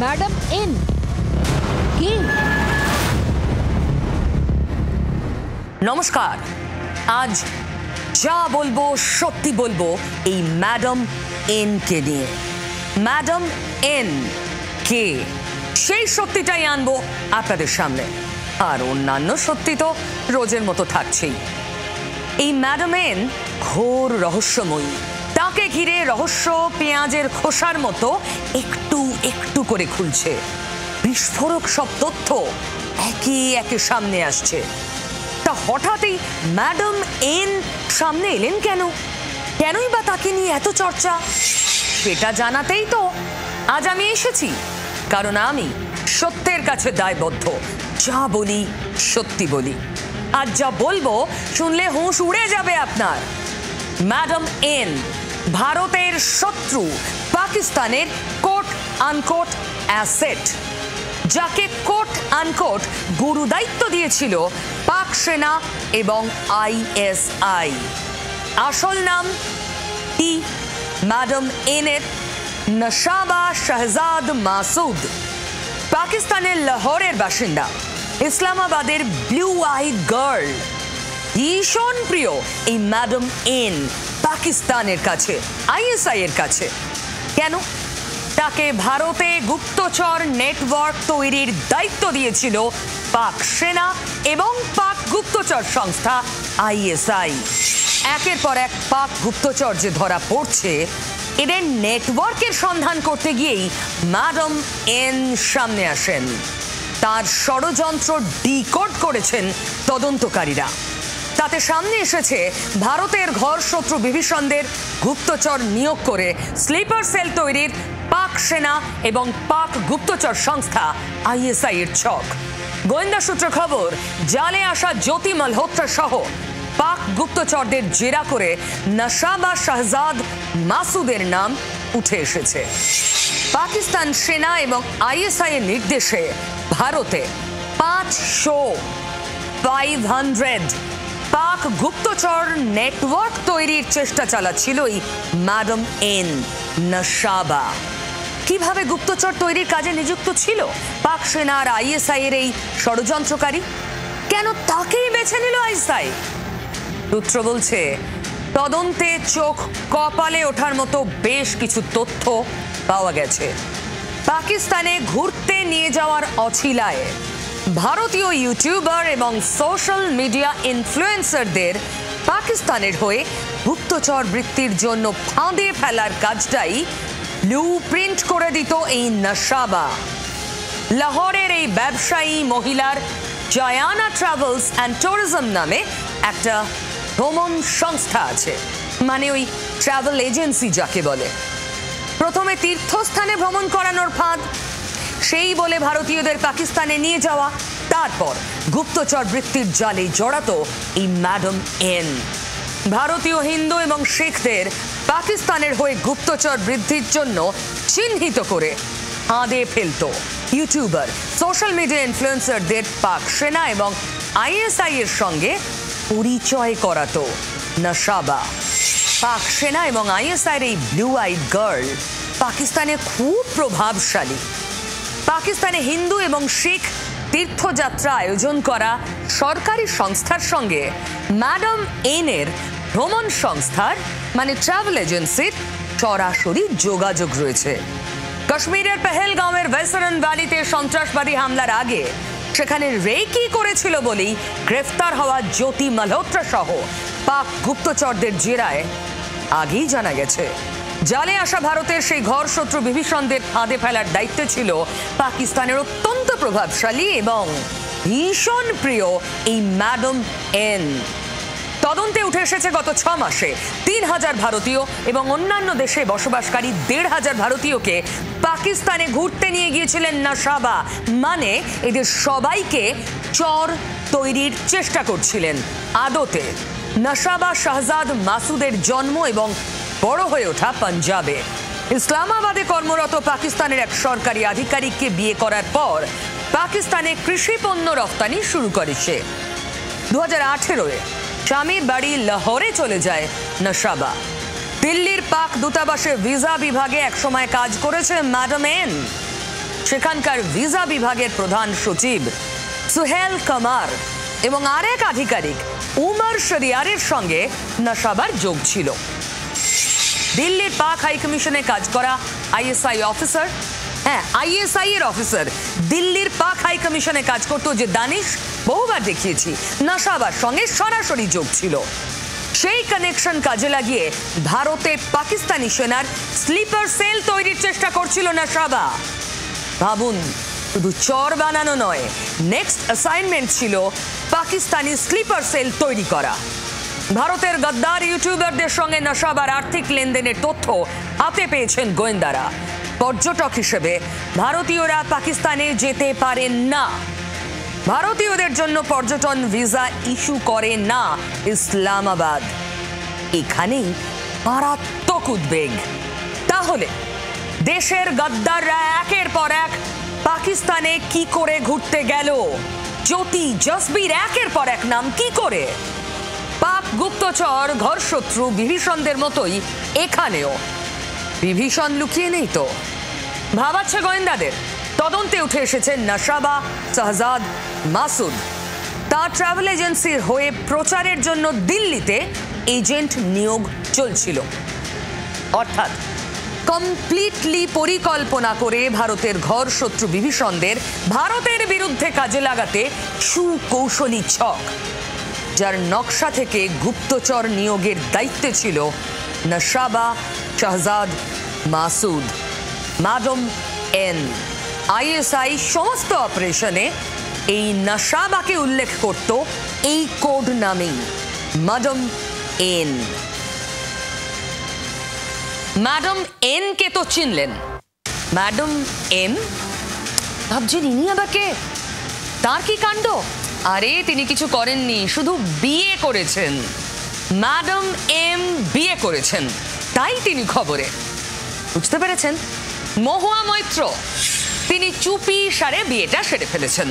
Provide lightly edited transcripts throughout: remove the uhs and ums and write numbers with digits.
Madam N কে? নমস্কার। আজ যা বলবো সত্যি বলবো এই ম্যাডাম এন কে নিয়ে। ম্যাডাম এন কে, সেই সত্যিটাই আনবো আপনাদের সামনে। আর অন্যান্য সত্যি তো রোজের মতো থাকছেই। এই ম্যাডাম এন ঘোর রহস্যময়ী। তাকে ঘিরে রহস্য পেঁয়াজের খোসার মতো একটু একটু করে খুলছে। বিস্ফোরক সব তথ্য একে একে সামনে আসছে। তা হঠাৎই ম্যাডাম এন সামনে এলেন কেন? কেনই বা তাকে নিয়ে এত চর্চা? সেটা জানাতেই তো আজ আমি এসেছি। কারণ আমি সত্যের কাছে দায়বদ্ধ। যা বলি সত্যি বলি। আর যা বলবো শুনলে হুঁশ উড়ে যাবে আপনার। ম্যাডাম এন ভারতের শত্রু, পাকিস্তানের কোট আনকোট অ্যাসেট, যাকে কোট আনকোট গুরু দায়িত্ব দিয়েছিল পাক সেনা এবং আইএসআই। আসল নাম কি ম্যাডাম এনের? নশাবা শাহজাদ মাসুদ। পাকিস্তানের লাহোরের বাসিন্দা, ইসলামাবাদের ব্লু আই গার্ল। ভীষণ প্রিয় এই ম্যাডাম এন পাকিস্তানের কাছে, আইএসআই এর কাছে। কেন? তাকে ভারতে গুপ্তচর নেটওয়ার্ক তৈরির দায়িত্ব দিয়েছিল পাক সেনা এবং পাক গুপ্তচর সংস্থা আইএসআই। একের পর এক পাক গুপ্তচর যে ধরা পড়ছে, এদের নেটওয়ার্কের সন্ধান করতে গিয়েই ম্যাডাম এন সামনে আসেন। তার ষড়যন্ত্র ডিকোড করেছেন তদন্তকারীরা। তাতে সামনে এসেছে ভারতের ঘর শত্রু বিভীষণদের গুপ্তচর নিয়োগ করে স্লিপার সেল তৈরির পাক সেনা এবং পাক গুপ্তচর সংস্থা আইএসআই এর ছক। গোয়েন্দা সূত্র খবর, জালে আসা জ্যোতি মালহোত্রা সহ পাক গুপ্তচরদের জেরা করে নশাবা শাহজাদ মাসুদের নাম উঠে এসেছে। পাকিস্তান সেনা এবং আইএসআই এর নির্দেশে ভারতে 500 পাক গুপ্তচর নেটওয়ার্ক তৈরির চেষ্টা চালাচ্ছিল এই ম্যাডাম এন নশাবা। কিভাবে গুপ্তচর তৈরির কাজে নিযুক্ত ছিল পাক সেনা আর আইএসআই এর এই ষড়যন্ত্রকারী? কেন তাকেই বেছে নিল আইএসআই? সূত্র বলছে, তদন্তে চোখ কপালে ওঠার মতো বেশ কিছু তথ্য পাওয়া গেছে। পাকিস্তানে ঘুরতে নিয়ে যাওয়ার অছিলায় ভারতীয় ইউটিউবার এবং সোশ্যাল মিডিয়া ইনফ্লুয়েন্সারদের পাকিস্তানের হয়ে গুপ্তচর বৃত্তির জন্য ফাঁদে ফেলার কাজটাই ব্লু প্রিন্ট করে দিত এই নশাবা। লাহোরের এই ব্যবসায়ী মহিলার জায়ানা ট্রাভেলস অ্যান্ড ট্যুরিজম নামে একটা ভ্রমণ সংস্থা আছে, মানে ওই ট্রাভেল এজেন্সি যাকে বলে। প্রথমে তীর্থস্থানে ভ্রমণ করানোর ফাঁদ, সেই বলে ভারতীয়দের পাকিস্তানে নিয়ে যাওয়া, তারপর গুপ্তচর বৃত্তির জালে জড়াতো এই ম্যাডাম এন। ভারতীয় হিন্দু এবং শিখদের পাকিস্তানের হয়ে গুপ্তচর বৃদ্ধির জন্য চিহ্নিত করে ফাঁদে ফেলত। ইউটিউবার, সোশ্যাল মিডিয়া ইনফ্লুয়েন্সারদের পাক সেনা এবং আইএসআই এর সঙ্গে পরিচয় করাতো নশাবা। পাক সেনা এবং আইএসআই এর এই ব্লু আইড গার্ল পাকিস্তানে খুব প্রভাবশালী। পাকিস্তানে হিন্দু এবং শিখ তীর্থযাত্রা আয়োজন করা সরকারি সংস্থার সঙ্গে ম্যাডাম এনের ভ্রমণ সংস্থার মানে ট্রাভেল এজেন্সির সরাসরি যোগাযোগ রয়েছে। কাশ্মীরের পেহেলগাঁওয়ের ভেসরন ভ্যালিতে সন্ত্রাসবাদী হামলার আগে সেখানে রেকি করেছিল বলেই গ্রেফতার হওয়া জ্যোতি মালহোত্রা সহ পাক গুপ্তচরদের জেরায় আগেই জানা গেছে, জালে আসা ভারতের সেই ঘর শত্রু বিভীষণদের ফাঁদে ফেলার দায়িত্ব ছিল পাকিস্তানের অত্যন্ত প্রভাবশালী এবং ভীষণ প্রিয় এই ম্যাডাম এন। তদন্তে উঠে এসেছে গত 6 মাসে 3000 ভারতীয় এবং অন্যান্য দেশে বসবাসকারী 1500 ভারতীয়কে পাকিস্তানে ঘুরতে নিয়ে গিয়েছিলেন নশাবা। মানে এদের সবাইকে চর তৈরির চেষ্টা করছিলেন। আদতে নশাবা শাহজাদ মাসুদের জন্ম এবং বড় হয়ে ওঠা পাঞ্জাবে। ইসলামাবাদে কর্মরত পাকিস্তানের এক সরকারি আধিকারিককে বিয়ে করার পর পাকিস্তানে কৃষি পণ্য রফতানি শুরু করে সে। 2018-এ স্বামীর বাড়ি লাহোরে চলে যায় নশাবা। দিল্লির পাক দূতাবাসে ভিসা বিভাগে একসময় কাজ করেছে ম্যাডাম এন। সেখানকার ভিসা বিভাগের প্রধান সচিব সুহেল কামার এবং আরেক আধিকারিক উমর শরিয়ারের সঙ্গে নশাবার যোগ ছিল। দিল্লির পাক হাই কমিশনে কাজ করা আইএসআই অফিসার, আইএসআই এর অফিসার দিল্লির পাক হাই কমিশনে কাজ করতো যে দানিশ, বহুবার দেখিয়েছি, নশাবার সঙ্গে সরাসরি যোগ ছিল। সেই কানেকশন কাজে লাগিয়ে ভারতে পাকিস্তানি সেনার স্লিপার সেল তৈরির চেষ্টা করছিল নশাবা। ভাবুন, শুধু চর বানানো নয়, নেক্সট অ্যাসাইনমেন্ট ছিল পাকিস্তানি স্লিপার সেল তৈরি করা। ভারতের গদ্দার ইউটিউবারদের সঙ্গে নশাবার আর্থিক লেনদেনের তথ্য হাতে পেয়েছেন গোয়েন্দারা। পর্যটক হিসেবে ভারতীয়রা পাকিস্তানে যেতে পারেন না। ভারতীয়দের জন্য পর্যটন ভিসা ইস্যু করে না ইসলামাবাদ। এখানেই মারাত্মক উদ্বেগ। তাহলে দেশের গদ্দাররা একের পর এক পাকিস্তানে কি করে ঘুরতে গেল? জ্যোতি, জসবীর, একের পর এক নাম কি করে? পাক গুপ্তচর ঘরশত্রু বিভীষণদের মতোই এখানেও। বিভীষণ লুকিয়ে নেই তো, ভাবাচ্ছে গোয়েন্দাদের। তদন্তে উঠে এসেছে নশাবা শাহজাদ মাসুদ। তার ট্রাভেল এজেন্সির হয়ে প্রচারের জন্য দিল্লিতে এজেন্ট নিয়োগ চলছিল। অর্থাৎ কমপ্লিটলি পরিকল্পনা করে ভারতের ঘর শত্রু বিভীষণদের ভারতের বিরুদ্ধে কাজে লাগাতে সুকৌশলী ছক, যার নকশা থেকে গুপ্তচর নিয়োগের দায়িত্বে ছিল Nashaba Shahzad Masood. Madam N. ISI সমস্ত অপারেশনে এই নশাবাকে উল্লেখ করত এই কোড নামেই, ম্যাডাম এন। ম্যাডাম এন কে তো চিনলেন, ম্যাডাম এম ভাবছেন ইনি আবার কে? তার কি কাণ্ড? আরে তিনি কিছু করেননি, শুধু বিয়ে করেছেন। ম্যাডাম এম বিয়ে করেছেন, তাই তিনি খবরে। বুঝতে পেরেছেন? মহুয়া মৈত্র, তিনি চুপি সারে বিয়েটা সেরে ফেলেছেন।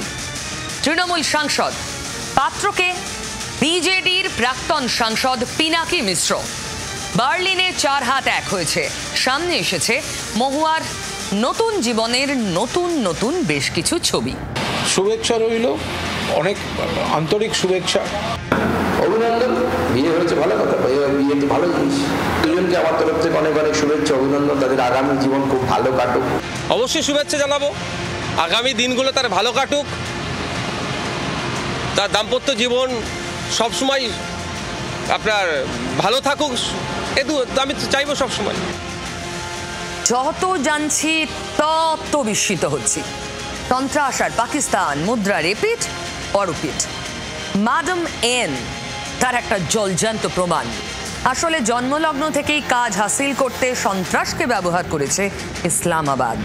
তৃণমূল সাংসদ, পাত্রকে বিজেডির প্রাক্তন সাংসদ পিনাকি মিশ্র। বার্লিনে 4 হাত 1 হয়েছে। সামনে এসেছে মহুয়ার নতুন জীবনের নতুন নতুন বেশ কিছু ছবি। শুভেচ্ছা রইল, অনেক আন্তরিক শুভেচ্ছা। অভিনন্দন, বিয়ে হয়েছে ভালো কথা, বিয়ে তো ভালো জিনিস। দুজনকে আমার তরফ থেকে অনেক অনেক শুভেচ্ছা, অভিনন্দন। তাদের আগামী জীবন খুব ভালো কাটুক। অবশ্যই শুভেচ্ছা জানাবো, আগামী দিনগুলো তার ভালো কাটুক, তার দাম্পত্য জীবন সবসময় আপনার ভালো থাকুক, আমি চাইবো সবসময়। যত জানছি তত বিস্মিত হচ্ছি। সন্ত্রাস আর পাকিস্তান মুদ্রা রিপিট অরুপিট। ম্যাডাম এন তার একটা জলজান্ত প্রমাণ। আসলে জন্মলগ্ন থেকেই কাজ হাসিল করতে সন্ত্রাসকে ব্যবহার করেছে ইসলামাবাদ।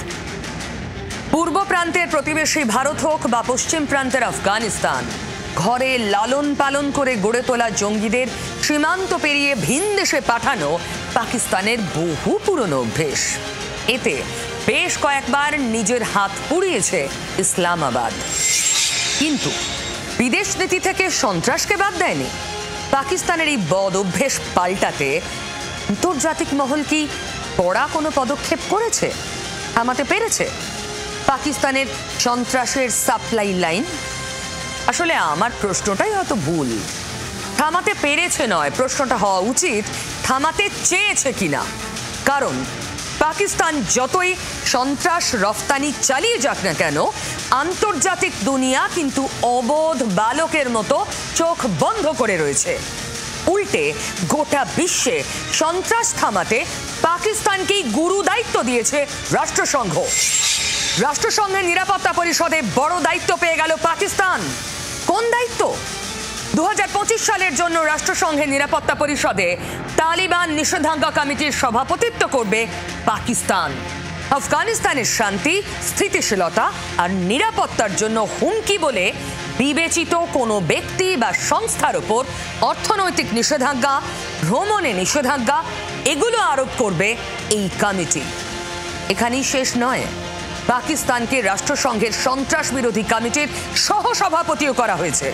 পূর্ব প্রান্তের প্রতিবেশী ভারত হোক বা পশ্চিম প্রান্তের আফগানিস্তান, ঘরে লালন পালন করে গড়ে তোলা জঙ্গিদের সীমান্ত পেরিয়ে ভিন দেশে পাঠানো পাকিস্তানের বহু পুরনো অভ্যেস। এতে বেশ কয়েকবার নিজের হাত পুড়িয়েছে ইসলামাবাদ। কিন্তু বিদেশ নীতি থেকে সন্ত্রাসকে বাদ দেয়নি। পাকিস্তানের এই বদ অভ্যেস পাল্টাতে আন্তর্জাতিক মহল কি কড়া কোনো পদক্ষেপ করেছে? থামাতে পেরেছে পাকিস্তানের সন্ত্রাসের সাপ্লাই লাইন? আসলে আমার প্রশ্নটাই হয়তো ভুল। থামাতে পেরেছে নয়, প্রশ্নটা হওয়া উচিত থামাতে চেয়েছে কিনা। কারণ পাকিস্তান যতই সন্ত্রাস রফতানি চালিয়ে যাক না কেন, আন্তর্জাতিক দুনিয়া কিন্তু অবোধ বালকের মতো চোখ বন্ধ করে রয়েছে। উল্টে গোটা বিশ্বে সন্ত্রাস থামাতে পাকিস্তানকেই গুরু দায়িত্ব দিয়েছে রাষ্ট্রসংঘ। রাষ্ট্রসংঘের নিরাপত্তা পরিষদে বড় দায়িত্ব পেয়ে গেল পাকিস্তান। কোন দায়িত্ব? 2025 সালের জন্য রাষ্ট্রসংঘের নিরাপত্তা পরিষদে তালিবান নিষেধাজ্ঞা কমিটির সভাপতিত্ব করবে পাকিস্তান। আফগানিস্তানের শান্তি, স্থিতিশীলতা আর নিরাপত্তার জন্য হুমকি বলে বিবেচিত কোনো ব্যক্তি বা সংস্থার ওপর অর্থনৈতিক নিষেধাজ্ঞা, ভ্রমণে নিষেধাজ্ঞা এগুলো আরোপ করবে এই কমিটি। এখানেই শেষ নয়, পাকিস্তানকে রাষ্ট্রসংঘের সন্ত্রাস বিরোধী কমিটির সহসভাপতিও করা হয়েছে।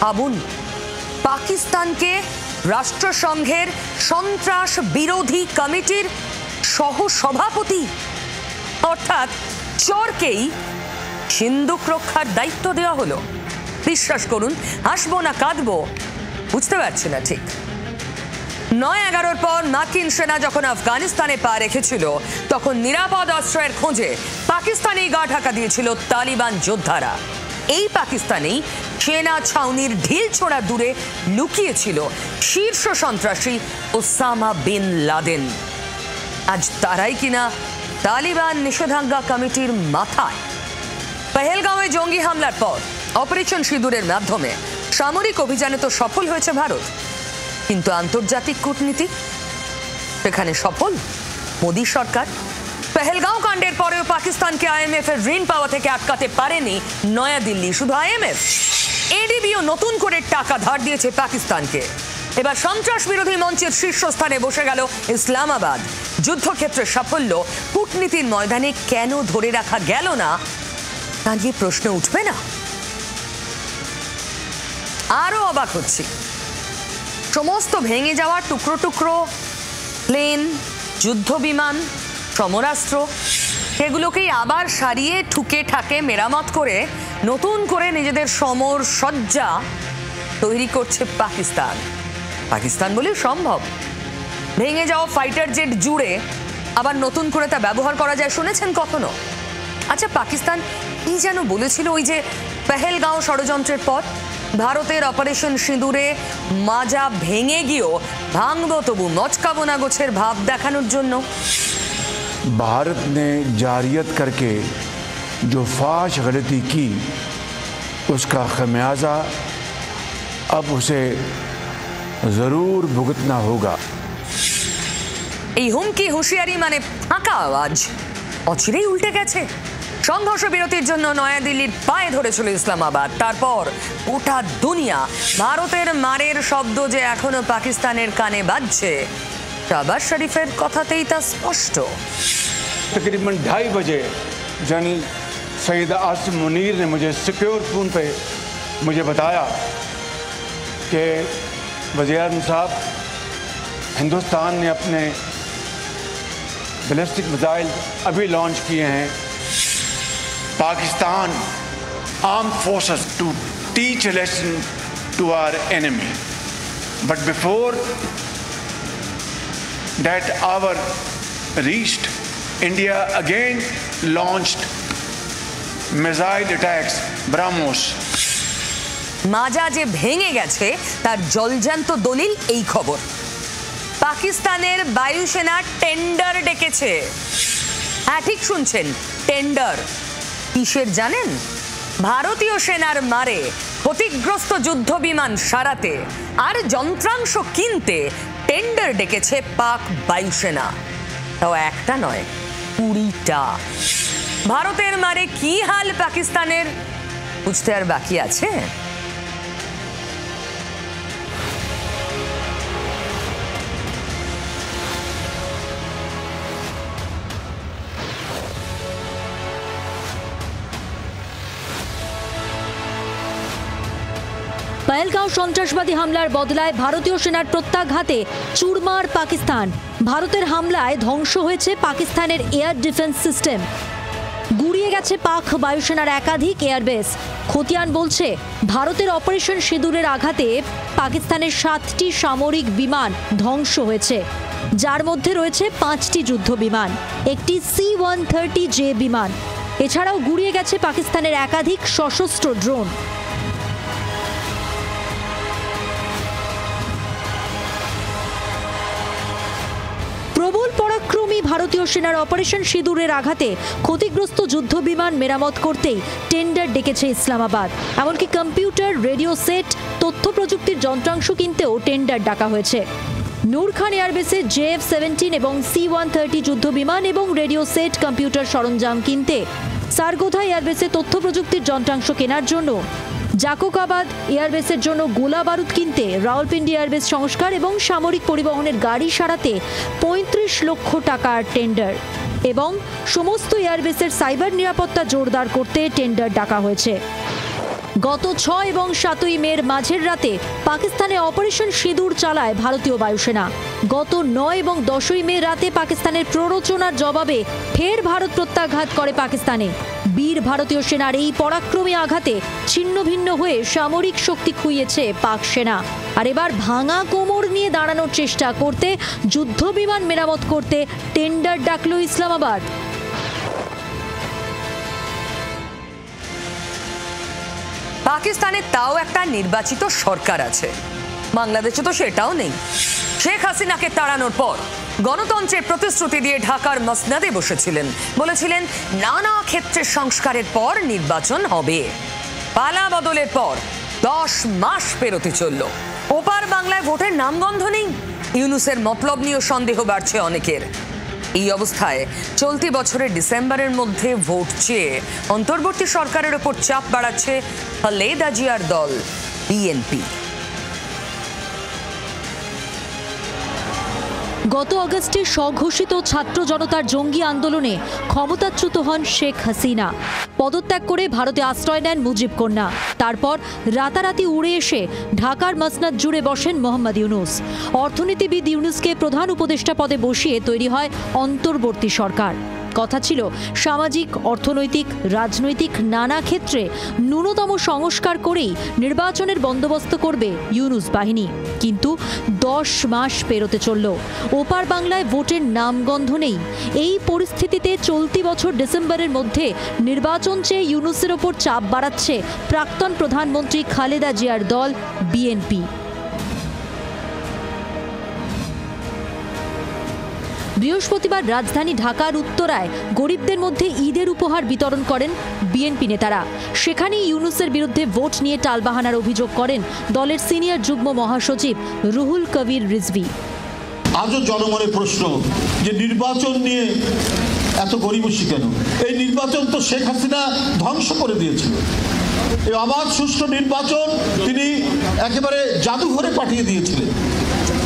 ভাবুন, পাকিস্তানকে রাষ্ট্রসংঘের সন্ত্রাস বিরোধী কমিটির সহসভাপতি, অর্থাৎ চোরকেই সিন্ধুক রক্ষার দায়িত্ব দেওয়া হলো। বিশ্বাস করুন, হাসবো না কাঁদবো বুঝতে পারছি না ঠিক। 9/11-র পর মার্কিন সেনা যখন আফগানিস্তানে পা রেখেছিল, তখন নিরাপদ আশ্রয়ের খোঁজে পাকিস্তানে গা ঢাকা দিয়েছিল তালিবান যোদ্ধারা। এই পাকিস্তানেই সেনা ছাউনির ঢিল ছোড়া দূরে লুকিয়েছিল শীর্ষ সন্ত্রাসী ওসামা বিন লাদেন। আজ তারাই কিনা তালিবান নিষেধাজ্ঞা কমিটির মাথায়। পেহেলগাঁওয়ে জঙ্গি হামলার পর অপারেশন সিঁদুরের মাধ্যমে সামরিক অভিযানে তো সফল হয়েছে ভারত, কিন্তু আন্তর্জাতিক কূটনীতি সেখানে সফল মোদী সরকার। পেহেলগাঁও কাণ্ডের পরেও পাকিস্তানকে আইএমএফ এর ঋণ পাওয়া থেকে আটকাতে পারেনি নয়াদিল্লি। শুধু আইএমএফ, এডিবিও নতুন করে টাকা ধার দিয়েছে পাকিস্তানকে। এবার সন্ত্রাস বিরোধী মঞ্চের শীর্ষস্থানে বসে গেল ইসলামাবাদ। যুদ্ধক্ষেত্রে সাফল্য কূটনীতির ময়দানে কেন ধরে রাখা গেল না, তা নিয়ে প্রশ্ন উঠবে না? আরো অবাক হচ্ছি, সমস্ত ভেঙে যাওয়া টুকরো টুকরো প্লেন, যুদ্ধ বিমান, সমরাস্ত্র, সেগুলোকেই আবার সারিয়ে ঠুকে ঠাকে মেরামত করে নতুন করে নিজেদের সমর সজ্জা তৈরি করছে পাকিস্তান। পাকিস্তান বলে সম্ভব ভেঙে যাওয়া ফাইটার জেট জুড়ে আবার নতুন করে তা ব্যবহার করা যায়, শুনেছেন কখনো? আচ্ছা, পাকিস্তান কি যেন বলেছিল ওই যে পেহেলগাঁও ষড়যন্ত্রের পর, ভারতের অপারেশন সিঁদুরে মাজা ভেঙে গিয়েও ভাঙবো তবু মচকাবো না গোছের ভাব দেখানোর জন্য। भारत ने जारियत करके जो फाश गलती की, उसका खमियाजा अब उसे ज़रूर भुगतना होगा। এই হুমকি হুঁশিয়ারি মানে ফাঁকা আওয়াজ অচিরেই উল্টে গেছে। সংঘর্ষ বিরতির জন্য নয়াদিল্লির পায়ে ধরেছিল ইসলামাবাদ। তারপর গোটা দুনিয়া ভারতের মারের শব্দ যে এখনো পাকিস্তানের কানে বাজছে, শাহবাজ শরীফের কথাতেই তা স্পষ্ট। तकरीबन 2:30 बजे यानी सईद आसिम मुनीर ने मुझे सिक्योर फ़ोन पे मुझे बताया कि वज़ीर-ए-आज़म साहब, हिंदुस्तान ने अपने बैलिस्टिक मिसाइल अभी लॉन्च किए हैं। Pakistan armed forces to teach a lesson to our enemy, but before that hour reached, India again launched missile attacks, BrahMos. মাজা যে ভেঙে গেছে তার জলজ্যান্ত দলিল এই খবর। পাকিস্তানের বায়ুসেনা টেন্ডার ডেকেছে। হ্যাঁ, ঠিক শুনছেন, টেন্ডার। কিসের জানেন? ভারতীয় সেনার মারে ক্ষতিগ্রস্ত যুদ্ধ বিমান সারাতে আর যন্ত্রাংশ কিনতে টেন্ডার ডেকেছে পাক বায়ুসেনা। তাও একটা নয়, 20টা। ভারতের মারে কি হাল পাকিস্তানের, বুঝতে আর বাকি আছে? পেহেলগাঁও সন্ত্রাসবাদী হামলার বদলায় ভারতীয় সেনার প্রত্যাঘাতে চুরমার পাকিস্তান। ভারতের হামলায় ধ্বংস হয়েছে পাকিস্তানের এয়ার ডিফেন্স সিস্টেম, গুড়িয়ে গেছে পাক বায়ুসেনার একাধিক এয়ারবেস। খতিয়ান বলছে ভারতের অপারেশন সিঁদুরের আঘাতে পাকিস্তানের 7টি সামরিক বিমান ধ্বংস হয়েছে, যার মধ্যে রয়েছে 5টি যুদ্ধ বিমান, একটি C-130J বিমান। এছাড়াও গুড়িয়ে গেছে পাকিস্তানের একাধিক সশস্ত্র ড্রোন। প্রবল পরাক্রমী ভারতীয় সেনার অপারেশন সিঁদুরের আঘাতে ক্ষতিগ্রস্ত যুদ্ধ বিমান মেরামত করতেই টেন্ডার ডেকেছে ইসলামাবাদ। এমনকি কম্পিউটার, রেডিও সেট, তথ্য প্রযুক্তির যন্ত্রাংশ কিনতেও টেন্ডার ডাকা হয়েছে। নূর খান এয়ারবেসে JF-17 এবং C-130 যুদ্ধ বিমান এবং রেডিও সেট, কম্পিউটার সরঞ্জাম কিনতে, সারগোধা এয়ারবেসে তথ্য প্রযুক্তির যন্ত্রাংশ কেনার জন্য, জাকোকাবাদ এয়ারবেসের জন্য গোলা বারুদ কিনতে, রাওয়ালপিন্ডি এয়ারবেস সংস্কার এবং সামরিক পরিবহনের গাড়ি সারাতে 35 লক্ষ টাকার টেন্ডার, এবং সমস্ত এয়ারবেসের সাইবার নিরাপত্তা জোরদার করতে টেন্ডার ডাকা হয়েছে। গত 6 এবং 7 মের মাঝের রাতে পাকিস্তানে অপারেশন সিঁদুর চালায় ভারতীয় বায়ুসেনা। গত 9 এবং 10 মে রাতে পাকিস্তানের প্ররোচনার জবাবে ফের ভারত প্রত্যাঘাত করে পাকিস্তানে। বীর ভারতীয় সেনার এই পরাক্রমী আঘাতে ছিন্ন ভিন্ন হয়ে সামরিক শক্তি খুইয়েছে পাক সেনা। আর এবার ভাঙা কোমর নিয়ে দাঁড়ানোর চেষ্টা করতে যুদ্ধ বিমান মেরামত করতে টেন্ডার ডাকল ইসলামাবাদ। পাকিস্তানে তাও একটা নির্বাচিত সরকার আছে, বাংলাদেশে তো সেটাও নেই। শেখ হাসিনাকে তাড়ানোর পর গণতন্ত্রের প্রতিশ্রুতি দিয়ে ঢাকার মসনদে বসেছিলেন, বলেছিলেন নানা ক্ষেত্রে সংস্কারের পর নির্বাচন হবে। পালা বদলের পর 10 মাস পেরোতে চলল, ওপার বাংলায় ভোটের নামগন্ধ নেই। ইউনূসের মতলব নিয়ে সন্দেহ বাড়ছে অনেকের। এই অবস্থায় চলতি বছরের ডিসেম্বরের মধ্যে ভোট চেয়ে অন্তর্বর্তী সরকারের ওপর চাপ বাড়াচ্ছে খালেদা জিয়ার দল বিএনপি। গত আগস্টে স্বঘোষিত ছাত্র জনতার জঙ্গি আন্দোলনে ক্ষমতাচ্যুত হন শেখ হাসিনা। পদত্যাগ করে ভারতে আশ্রয় নেন মুজিব কন্যা। তারপর রাতারাতি উড়ে এসে ঢাকার মসনদ জুড়ে বসেন মোহাম্মদ ইউনূস। অর্থনীতিবিদ ইউনূসকে প্রধান উপদেষ্টা পদে বসিয়ে তৈরি হয় অন্তর্বর্তী সরকার। কথা ছিল সামাজিক, অর্থনৈতিক, রাজনৈতিক নানা ক্ষেত্রে ন্যূনতম সংস্কার করেই নির্বাচনের বন্দোবস্ত করবে ইউনূস বাহিনী। কিন্তু 10 মাস পেরোতে চলল, ওপার বাংলায় ভোটের নামগন্ধ নেই। এই পরিস্থিতিতে চলতি বছর ডিসেম্বরের মধ্যে নির্বাচন চেয়ে ইউনূসের ওপর চাপ বাড়াচ্ছে প্রাক্তন প্রধানমন্ত্রী খালেদা জিয়ার দল বিএনপি। বৃহস্পতিবার রাজধানী ঢাকার উত্তরায় গরিবদের মধ্যে ঈদের উপহার বিতরণ করেন বিএনপি নেতারা। সেখানেই ইউনূসের বিরুদ্ধে ভোট নিয়ে টালবাহানার অভিযোগ করেন দলের সিনিয়র যুগ্ম মহাসচিব রুহুল কবির রিজভী। আজও জনমনের প্রশ্ন যে নির্বাচন নিয়ে এত গরিবসী কেন? এই নির্বাচন তো শেখ হাসিনা ধ্বংস করে দিয়েছিল। এই অবাধ সুষ্ঠু নির্বাচন তিনি একেবারে জাদুঘরে পাঠিয়ে দিয়েছিলেন।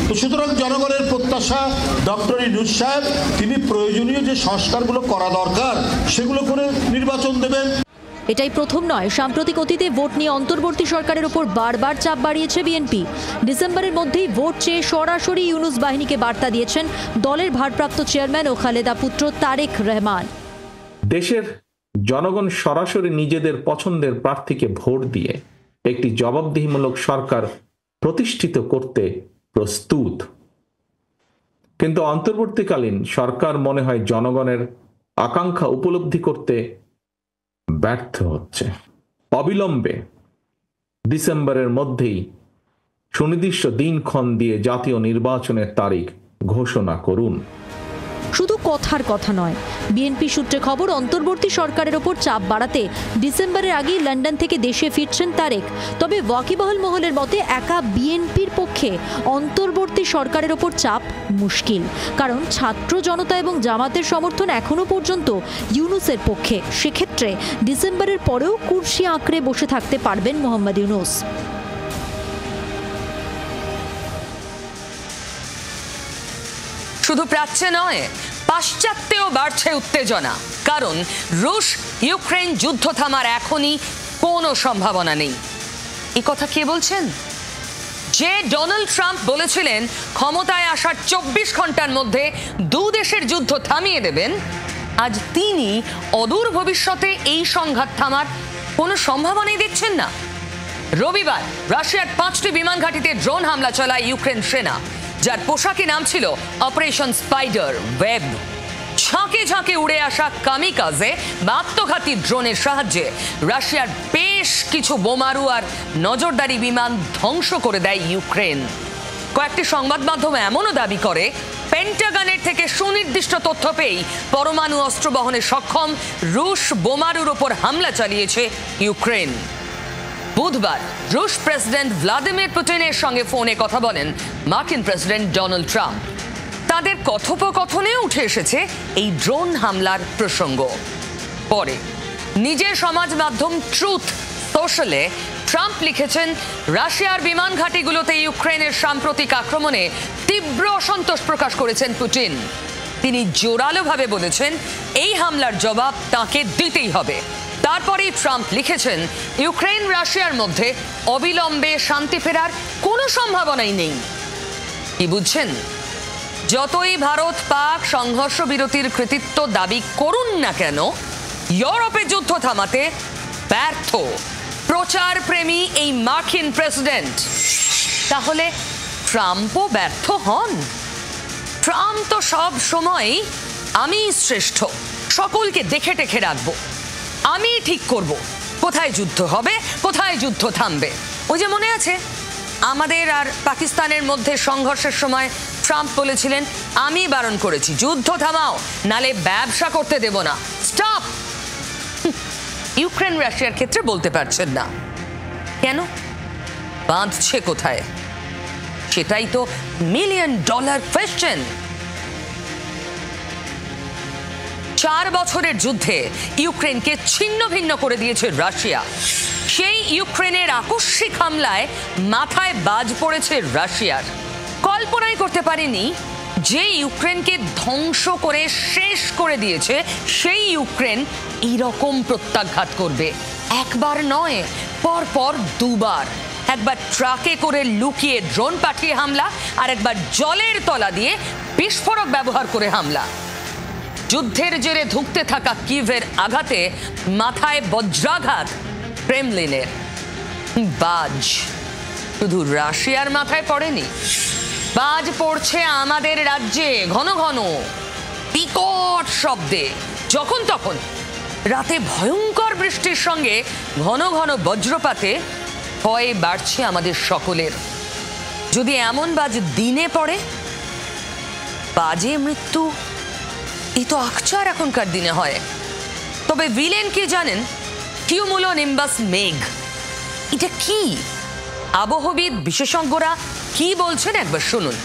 তো সুতরাং জনগণের প্রত্যাশা ডক্টর ইউনূস সাহেব তিনি প্রয়োজনীয় যে সংস্কারগুলো করা দরকার সেগুলো করে নির্বাচন দেবেন। এটাই প্রথম নয়, সাম্প্রতিক অতীতে ভোট নিয়ে অন্তর্বর্তী সরকারের উপর বারবার চাপ বাড়িয়েছে বিএনপি। ডিসেম্বরের মধ্যেই ভোট চেয়ে সরাসরি ইউনূস বাহিনীকে বার্তা দিয়েছেন দলের ভারপ্রাপ্ত চেয়ারম্যান ও খালেদা পুত্র তারেক রহমান। দেশের জনগণ সরাসরি নিজেদের পছন্দের প্রার্থীকে ভোট দিয়ে একটি জবাবদিহিমূলক সরকার প্রতিষ্ঠিত করতে প্রস্তুত। কিন্তু অন্তর্বর্তীকালীন সরকার মনে হয় জনগণের আকাঙ্ক্ষা উপলব্ধি করতে ব্যর্থ হচ্ছে। অবিলম্বে ডিসেম্বরের মধ্যেই সুনির্দিষ্ট দিনক্ষণ দিয়ে জাতীয় নির্বাচনের তারিখ ঘোষণা করুন। শুধু কথার কথা নয়, বিএনপি সূত্রে খবর অন্তর্বর্তী সরকারের ওপর চাপ বাড়াতে ডিসেম্বরের আগেই লন্ডন থেকে দেশে ফিরছেন তারেক। তবে ওয়াকিবহাল মহলের মতে একা বিএনপির পক্ষে অন্তর্বর্তী সরকারের ওপর চাপ মুশকিল, কারণ ছাত্র জনতা এবং জামাতের সমর্থন এখনো পর্যন্ত ইউনূসের পক্ষে। সেক্ষেত্রে ডিসেম্বরের পরেও কুর্সি আঁকড়ে বসে থাকতে পারবেন মোহাম্মদ ইউনূস। শুধু প্রাচ্যে নয়, পাশ্চাত্যেও বাড়ছে উত্তেজনা। কারণ রুশ ইউক্রেন যুদ্ধ থামার এখনই কোনো সম্ভাবনা নেই। এই কথা কে বলছেন? যে ডোনাল্ড ট্রাম্প বলেছিলেন ক্ষমতায় আসার 24 ঘন্টার মধ্যে 2 দেশের যুদ্ধ থামিয়ে দেবেন, আজ তিনি অদূর ভবিষ্যতে এই সংঘাত থামার কোনো সম্ভাবনাই দেখছেন না। রবিবার রাশিয়ার 5টি বিমান ঘাঁটিতে ড্রোন হামলা চালায় ইউক্রেন সেনা, যার পোশাকি নাম ছিল অপারেশন স্পাইডার ওয়েব। ঝাঁকে ঝাঁকে উড়ে আসা কামিকাজে বা আত্মঘাতী ড্রোনের সাহায্যে রাশিয়ার বেশ কিছু বোমারু আর নজরদারি বিমান ধ্বংস করে দেয় ইউক্রেন। কয়েকটি সংবাদ মাধ্যম এমনও দাবি করে পেন্টাগনের থেকে সুনির্দিষ্ট তথ্য পেয়ে পরমাণু অস্ত্র বহনে সক্ষম রুশ বোমারুর ওপর হামলা চালিয়েছে ইউক্রেন। বুধবার রুশ প্রেসিডেন্ট ভ্লাদিমির পুতিনের সঙ্গে ফোনে কথা বলেন মার্কিন প্রেসিডেন্ট ডোনাল্ড ট্রাম্প। তাদের কথোপকথনে উঠে এসেছে এই ড্রোন হামলার প্রসঙ্গ। পরে নিজের সমাজ মাধ্যম ট্রুথ সোশ্যালে ট্রাম্প লিখেছেন, রাশিয়ার বিমান ঘাঁটিগুলোতে ইউক্রেনের সাম্প্রতিক আক্রমণে তীব্র অসন্তোষ প্রকাশ করেছেন পুতিন। তিনি জোরালোভাবে বলেছেন এই হামলার জবাব তাকে দিতেই হবে। তারপরেই ট্রাম্প লিখেছেন, ইউক্রেন রাশিয়ার মধ্যে অবিলম্বে শান্তি ফেরার কোনো সম্ভাবনাই নেই। কি বুঝছেন? যতই ভারত পাক সংঘর্ষ বিরতির কৃতিত্ব দাবি করুন না কেন, ইউরোপে যুদ্ধ থামাতে ব্যর্থ প্রচার প্রেমী এই মার্কিন প্রেসিডেন্ট। তাহলে ট্রাম্পও ব্যর্থ হন? ট্রাম্প তো সব সময় আমি শ্রেষ্ঠ, সকলকে দেখে টেখে রাখবো, আমি ঠিক করব কোথায় যুদ্ধ হবে, কোথায় যুদ্ধ থামবে। ওই যে মনে আছে আমাদের আর পাকিস্তানের মধ্যে সংঘর্ষের সময় ট্রাম্প বলেছিলেন, আমি বারণ করেছি যুদ্ধ থামাও, নালে ব্যবসা করতে দেব না, স্টপ। ইউক্রেন রাশিয়ার ক্ষেত্রে বলতে পারছেন না কেন? বাঁধছে কোথায়? সেটাই তো $1 মিলিয়ন কোয়েশ্চেন। 4 বছরের যুদ্ধে ইউক্রেনকে ছিন্ন ভিন্ন করে দিয়েছে রাশিয়া। সেই ইউক্রেনের আকস্মিক হামলায় মাথায় বাজ পড়েছে রাশিয়ার। কল্পনাই করতে পারেনি যে ইউক্রেনকে ধ্বংস করে শেষ করে দিয়েছে সেই ইউক্রেন এইরকম প্রত্যাঘাত করবে। একবার নয়, পরপর দুবার। একবার ট্রাকে করে লুকিয়ে ড্রোন পাঠিয়ে হামলা, আর একবার জলের তলা দিয়ে বিস্ফোরক ব্যবহার করে হামলা। যুদ্ধের জেরে ধুঁকতে থাকা কিভের আঘাতে মাথায় বজ্রাঘাত ক্রেমলিনের। বাজ শুধু রাশিয়ার মাথায় পড়েনি, বাজ পড়ছে আমাদের রাজ্যে ঘন ঘন বিকট শব্দে। যখন তখন রাতে ভয়ঙ্কর বৃষ্টির সঙ্গে ঘন ঘন বজ্রপাতে ভয় বাড়ছে আমাদের সকলের। যদি এমন বাজ দিনে পড়ে, বাজে মৃত্যু এই তো আকচার এখনকার দিনে হয়। তবে ভিলেন কি জানেন? কিউমুলোনিম্বাস মেঘ। এটা কি? আবহবিদ বিশেষজ্ঞরা কি বলছেন একবার শুনুন।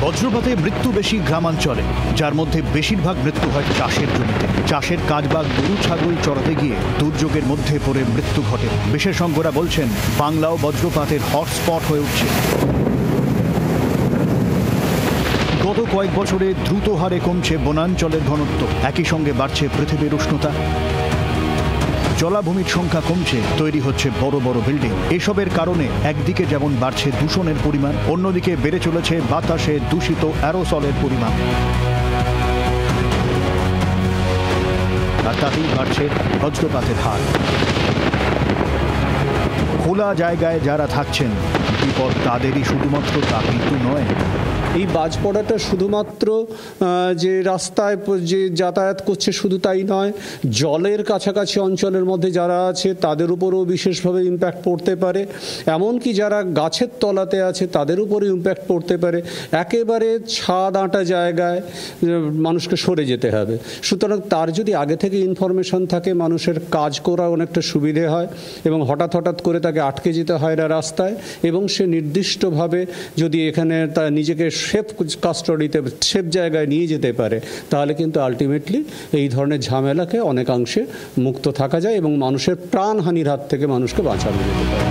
বজ্রপাতে মৃত্যু বেশি গ্রামাঞ্চলে, যার মধ্যে বেশিরভাগ মৃত্যু হয় চাষের জমিতে। চাষের কাজ বা গরু ছাগল চড়াতে গিয়ে দুর্যোগের মধ্যে পড়ে মৃত্যু ঘটে। বিশেষজ্ঞরা বলছেন বাংলাও বজ্রপাতের হটস্পট হয়ে উঠছে। গত কয়েক বছরে দ্রুত হারে কমছে বনাঞ্চলের ঘনত্ব, একই সঙ্গে বাড়ছে পৃথিবীর উষ্ণতা। জলাভূমির সংখ্যা কমছে, তৈরি হচ্ছে বড় বড় বিল্ডিং। এসবের কারণে একদিকে যেমন বাড়ছে দূষণের পরিমাণ, অন্যদিকে বেড়ে চলেছে বাতাসে দূষিত অ্যারোসলের পরিমাণ। আর তাতেই বাড়ছে বজ্রপাতের হার। খোলা জায়গায় যারা থাকছেন, বিপদ তাদেরই শুধুমাত্র, তা কিন্তু নয়। এই বাজ পড়াটা শুধুমাত্র যে রাস্তায় যে যাতায়াত করছে শুধু তাই নয়, জলের কাছাকাছি অঞ্চলের মধ্যে যারা আছে তাদের উপরেও বিশেষভাবে ইম্প্যাক্ট পড়তে পারে। এমনকি যারা গাছের তলাতে আছে তাদের উপরেও ইম্প্যাক্ট পড়তে পারে। একেবারে ছাদ আঁটা জায়গায় মানুষকে সরে যেতে হবে। সুতরাং তার যদি আগে থেকে ইনফরমেশন থাকে, মানুষের কাজ করা অনেকটা সুবিধে হয় এবং হঠাৎ হঠাৎ করে তাকে আটকে যেতে হয় না রাস্তায়, এবং সে নির্দিষ্টভাবে যদি এখানে তার নিজেকে সেফ কাস্টডিতে, সেফ জায়গায় নিয়ে যেতে পারে, তাহলে কিন্তু আলটিমেটলি এই ধরনের ঝামেলাকে অনেকাংশে মুক্ত থাকা যায় এবং মানুষের প্রাণহানির হাত থেকে মানুষকে বাঁচানো যেতে পারে।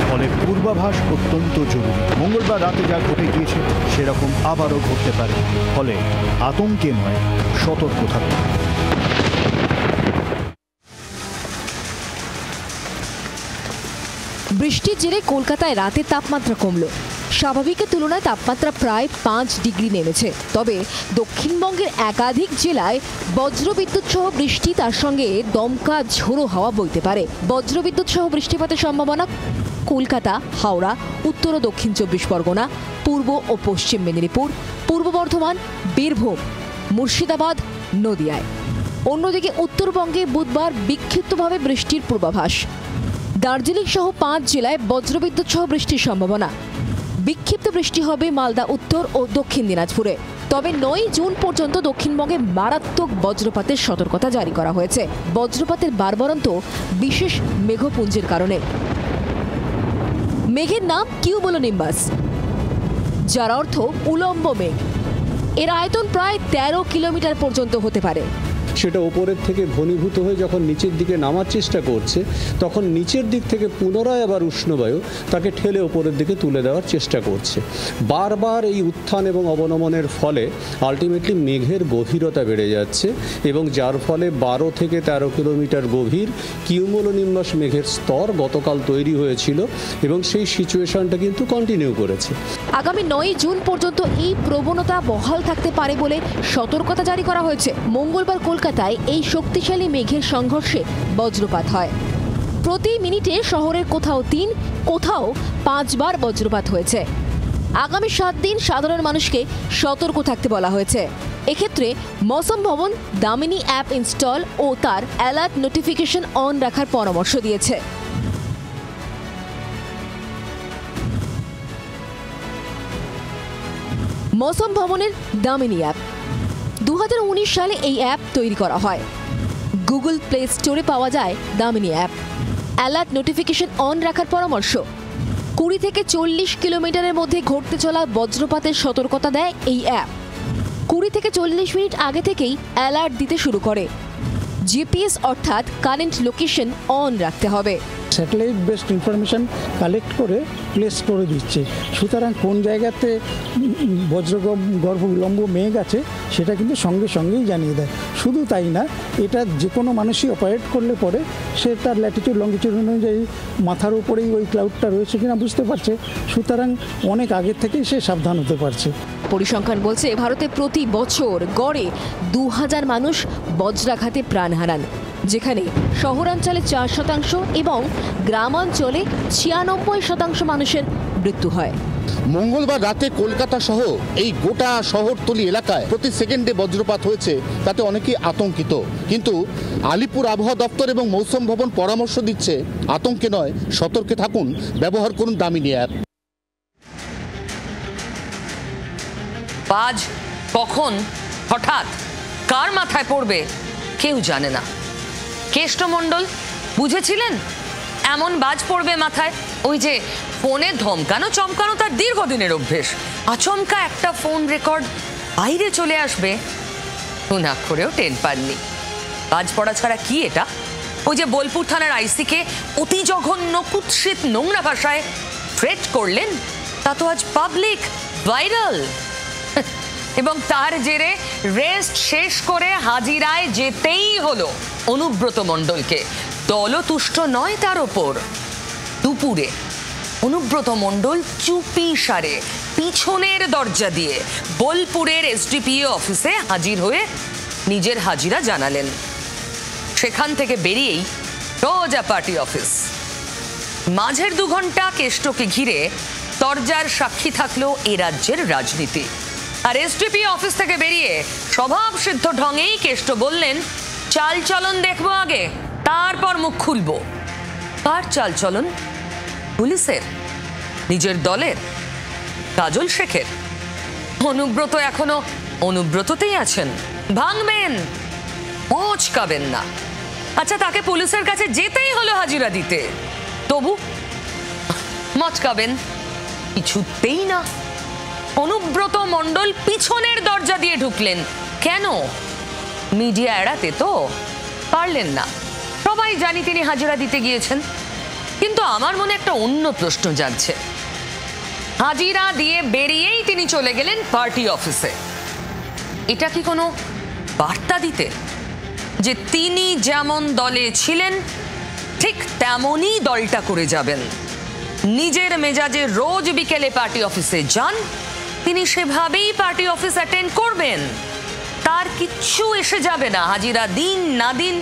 ফলে পূর্বাভাস অত্যন্ত জরুরি। মঙ্গলবার রাতে যা ঘটে গিয়েছে সেরকম আবারও ঘটতে পারে। ফলে আতঙ্কে নয়, সতর্ক থাকুন। বৃষ্টির জেরে কলকাতায় রাতে তাপমাত্রা কমল। স্বাভাবিকের তুলনায় তাপমাত্রা প্রায় 5 ডিগ্রি নেমেছে। তবে দক্ষিণবঙ্গের একাধিক জেলায় বজ্রবিদ্যুৎ সহ বৃষ্টি, তার সঙ্গে দমকা ঝোড়ো হাওয়া বইতে পারে। বজ্রবিদ্যুৎ সহ বৃষ্টিপাতের সম্ভাবনা কলকাতা, হাওড়া, উত্তর ও দক্ষিণ 24 পরগনা, পূর্ব ও পশ্চিম মেদিনীপুর, পূর্ব বর্ধমান, বীরভূম, মুর্শিদাবাদ, নদিয়ায়। অন্যদিকে উত্তরবঙ্গে বুধবার বিক্ষিপ্তভাবে বৃষ্টির পূর্বাভাস। দার্জিলিং সহ 5 জেলায় বজ্রবিদ্যুৎ সহ বৃষ্টির সম্ভাবনা। বিক্ষিপ্ত বৃষ্টি হবে মালদা, উত্তর ও দক্ষিণ দিনাজপুরে। তবে 9 জুন পর্যন্ত দক্ষিণবঙ্গে মারাত্মক বজ্রপাতের সতর্কতা জারি করা হয়েছে। বজ্রপাতের বারবারন্ত বিশেষ মেঘপুঞ্জের কারণে। মেঘের নাম কিউমুলোনিম্বাস, যার অর্থ উলম্ব মেঘ। এর আয়তন প্রায় 13 কিলোমিটার পর্যন্ত হতে পারে। সেটা ওপরের থেকে ঘনীভূত হয়ে যখন নিচের দিকে নামার চেষ্টা করছে, তখন নিচের দিক থেকে পুনরায় আবার উষ্ণবায়ু তাকে ঠেলে ওপরের দিকে তুলে দেওয়ার চেষ্টা করছে। বারবার এই উত্থান এবং অবনমনের ফলে আলটিমেটলি মেঘের গভীরতা বেড়ে যাচ্ছে এবং যার ফলে 12 থেকে 13 কিলোমিটার গভীর কিউমুলোনিম্বাস মেঘের স্তর গতকাল তৈরি হয়েছিল এবং সেই সিচুয়েশনটা কিন্তু কন্টিনিউ করেছে। আগামী 9 জুন পর্যন্ত এই প্রবণতা বহাল থাকতে পারে বলে সতর্কতা জারি করা হয়েছে। মঙ্গলবার কলকাতায় এই শক্তিশালী মেঘের সংঘর্ষে বজ্রপাত হয়। প্রতি মিনিটে শহরের কোথাও 3, কোথাও 5 বার বজ্রপাত হয়েছে। আগামী 7 দিন সাধারণ মানুষকে সতর্ক থাকতে বলা হয়েছে। এক্ষেত্রে মৌসম ভবন দামিনী অ্যাপ ইনস্টল ও তার অ্যালার্ট নোটিফিকেশন অন রাখার পরামর্শ দিয়েছে। মৌসম ভবনের দামিনী অ্যাপ 2019 সালে এই অ্যাপ তৈরি করা হয়। গুগল প্লে স্টোরে পাওয়া যায় Damini app. Alert notification on রাখার পরামর্শ। 20 থেকে 40 কিলোমিটারের মধ্যে ঘটতে চলা বজ্রপাতের সতর্কতা দেয় এই অ্যাপ। 20 থেকে 40 মিনিট আগে থেকেই অ্যালার্ট দিতে শুরু করে। জিপিএস অর্থাৎ কারেন্ট লোকেশন অন রাখতে হবে। স্যাটেলাইট বেসড ইনফরমেশন কালেক্ট করে প্লেস করে দিচ্ছে, সুতরাং কোন জায়গাতে বজ্রগর্ভ উলম্ব মেঘ আছে সেটা কিন্তু সঙ্গে সঙ্গেই জানিয়ে দেয়। শুধু তাই না, এটা যে কোনো মানুষই অপারেট করলে পরে সে তার ল্যাটিটিউড লঙ্গিটিউড অনুযায়ী মাথার উপরেই ওই ক্লাউডটা রয়েছে কিনা বুঝতে পারছে, সুতরাং অনেক আগের থেকেই সে সাবধান হতে পারছে। পরিসংখ্যান বলছে ভারতে প্রতি বছর গড়ে 2000 মানুষ বজ্রাঘাতে প্রাণ হারান, যেখানে শহরাঞ্চলে 4% এবং গ্রামাঞ্চলে 96% মানুষের মৃত্যু হয়। মঙ্গলবার রাতে কলকাতা সহ এই গোটা শহরতলি এলাকায় প্রতি সেকেন্ডে বজ্রপাত হয়েছে, তাতে অনেকেই আতঙ্কিত। কিন্তু আলিপুর আবহাওয়া দপ্তর এবং মৌসুম ভবন পরামর্শ দিচ্ছে আতঙ্কে নয়, সতর্কে থাকুন, ব্যবহার করুন দামিনী অ্যাপ। বাজ কখন হঠাৎ কার মাথায় পড়বে কেউ জানে না। কেষ্টমণ্ডল বুঝেছিলেন এমন বাজ পড়বে মাথায়? ওই যে ফোনে ধমকানো চমকানো তার দীর্ঘদিনের অভ্যেস। আচমকা একটা ফোন রেকর্ড বাইরে চলে আসবে, না করেও টের পাননি। বাজ পড়া ছাড়া কি এটা? ওই যে বোলপুর থানার আইসিকে অতি জঘন্য কুৎসিত নোংরা ভাষায় থ্রেট করলেন, তা তো আজ পাবলিক ভাইরাল। এবং তার জেরে রেস্ট শেষ করে হাজিরায় যেতেই হলো অনুব্রত মণ্ডলকে। দলও তুষ্ট নয় তার ওপর। দুপুরে অনুব্রত মণ্ডল চুপি সারে পিছনের দরজা দিয়ে বোলপুরের এসডিপিও অফিসে হাজির হয়ে নিজের হাজিরা জানালেন। সেখান থেকে বেরিয়েই সোজা পার্টি অফিস। মাঝের 2 ঘন্টা কেষ্টকে ঘিরে দরজার সাক্ষী থাকলো এ রাজ্যের রাজনীতি। আর এসডিপি অফিস থেকে বেরিয়ে স্বভাব সিদ্ধ ঢঙেই কেষ্ট বললেন, চালচলন দেখবো আগে, তারপর মুখ খুলবো। কার চালচলন? পুলিশের? নিজের দলের? কাজল শেখের? অনুব্রত এখনো অনুব্রততেই আছেন। ভাঙবেন, মচকাবেন না। আচ্ছা, তাকে পুলিশের কাছে যেতেই হলো হাজিরা দিতে, তবু মচকাবেন কিছুতেই না। অনুব্রত মণ্ডল পিছনের দরজা দিয়ে ঢুকলেন কেন? মিডিয়া এড়াতে তো পারলেন না। সবাই জানি তিনি হাজিরা দিতে গিয়েছেন, কিন্তু আমার মনে একটা অন্য প্রশ্ন জাগছে। হাজিরা দিয়ে বেরিয়েই তিনি চলে গেলেন পার্টি অফিসে। এটা কি কোনো বার্তা দিতে যে তিনি যেমন দলে ছিলেন ঠিক তেমনই দলটা করে যাবেন? নিজের মেজাজে রোজ বিকেলে পার্টি অফিসে যান, তিনি সেভাবেই পার্টি অফিস অ্যাটেন্ড করবেন, তার কিচ্ছু এসে যাবে না। হাজিরা দিন না দিন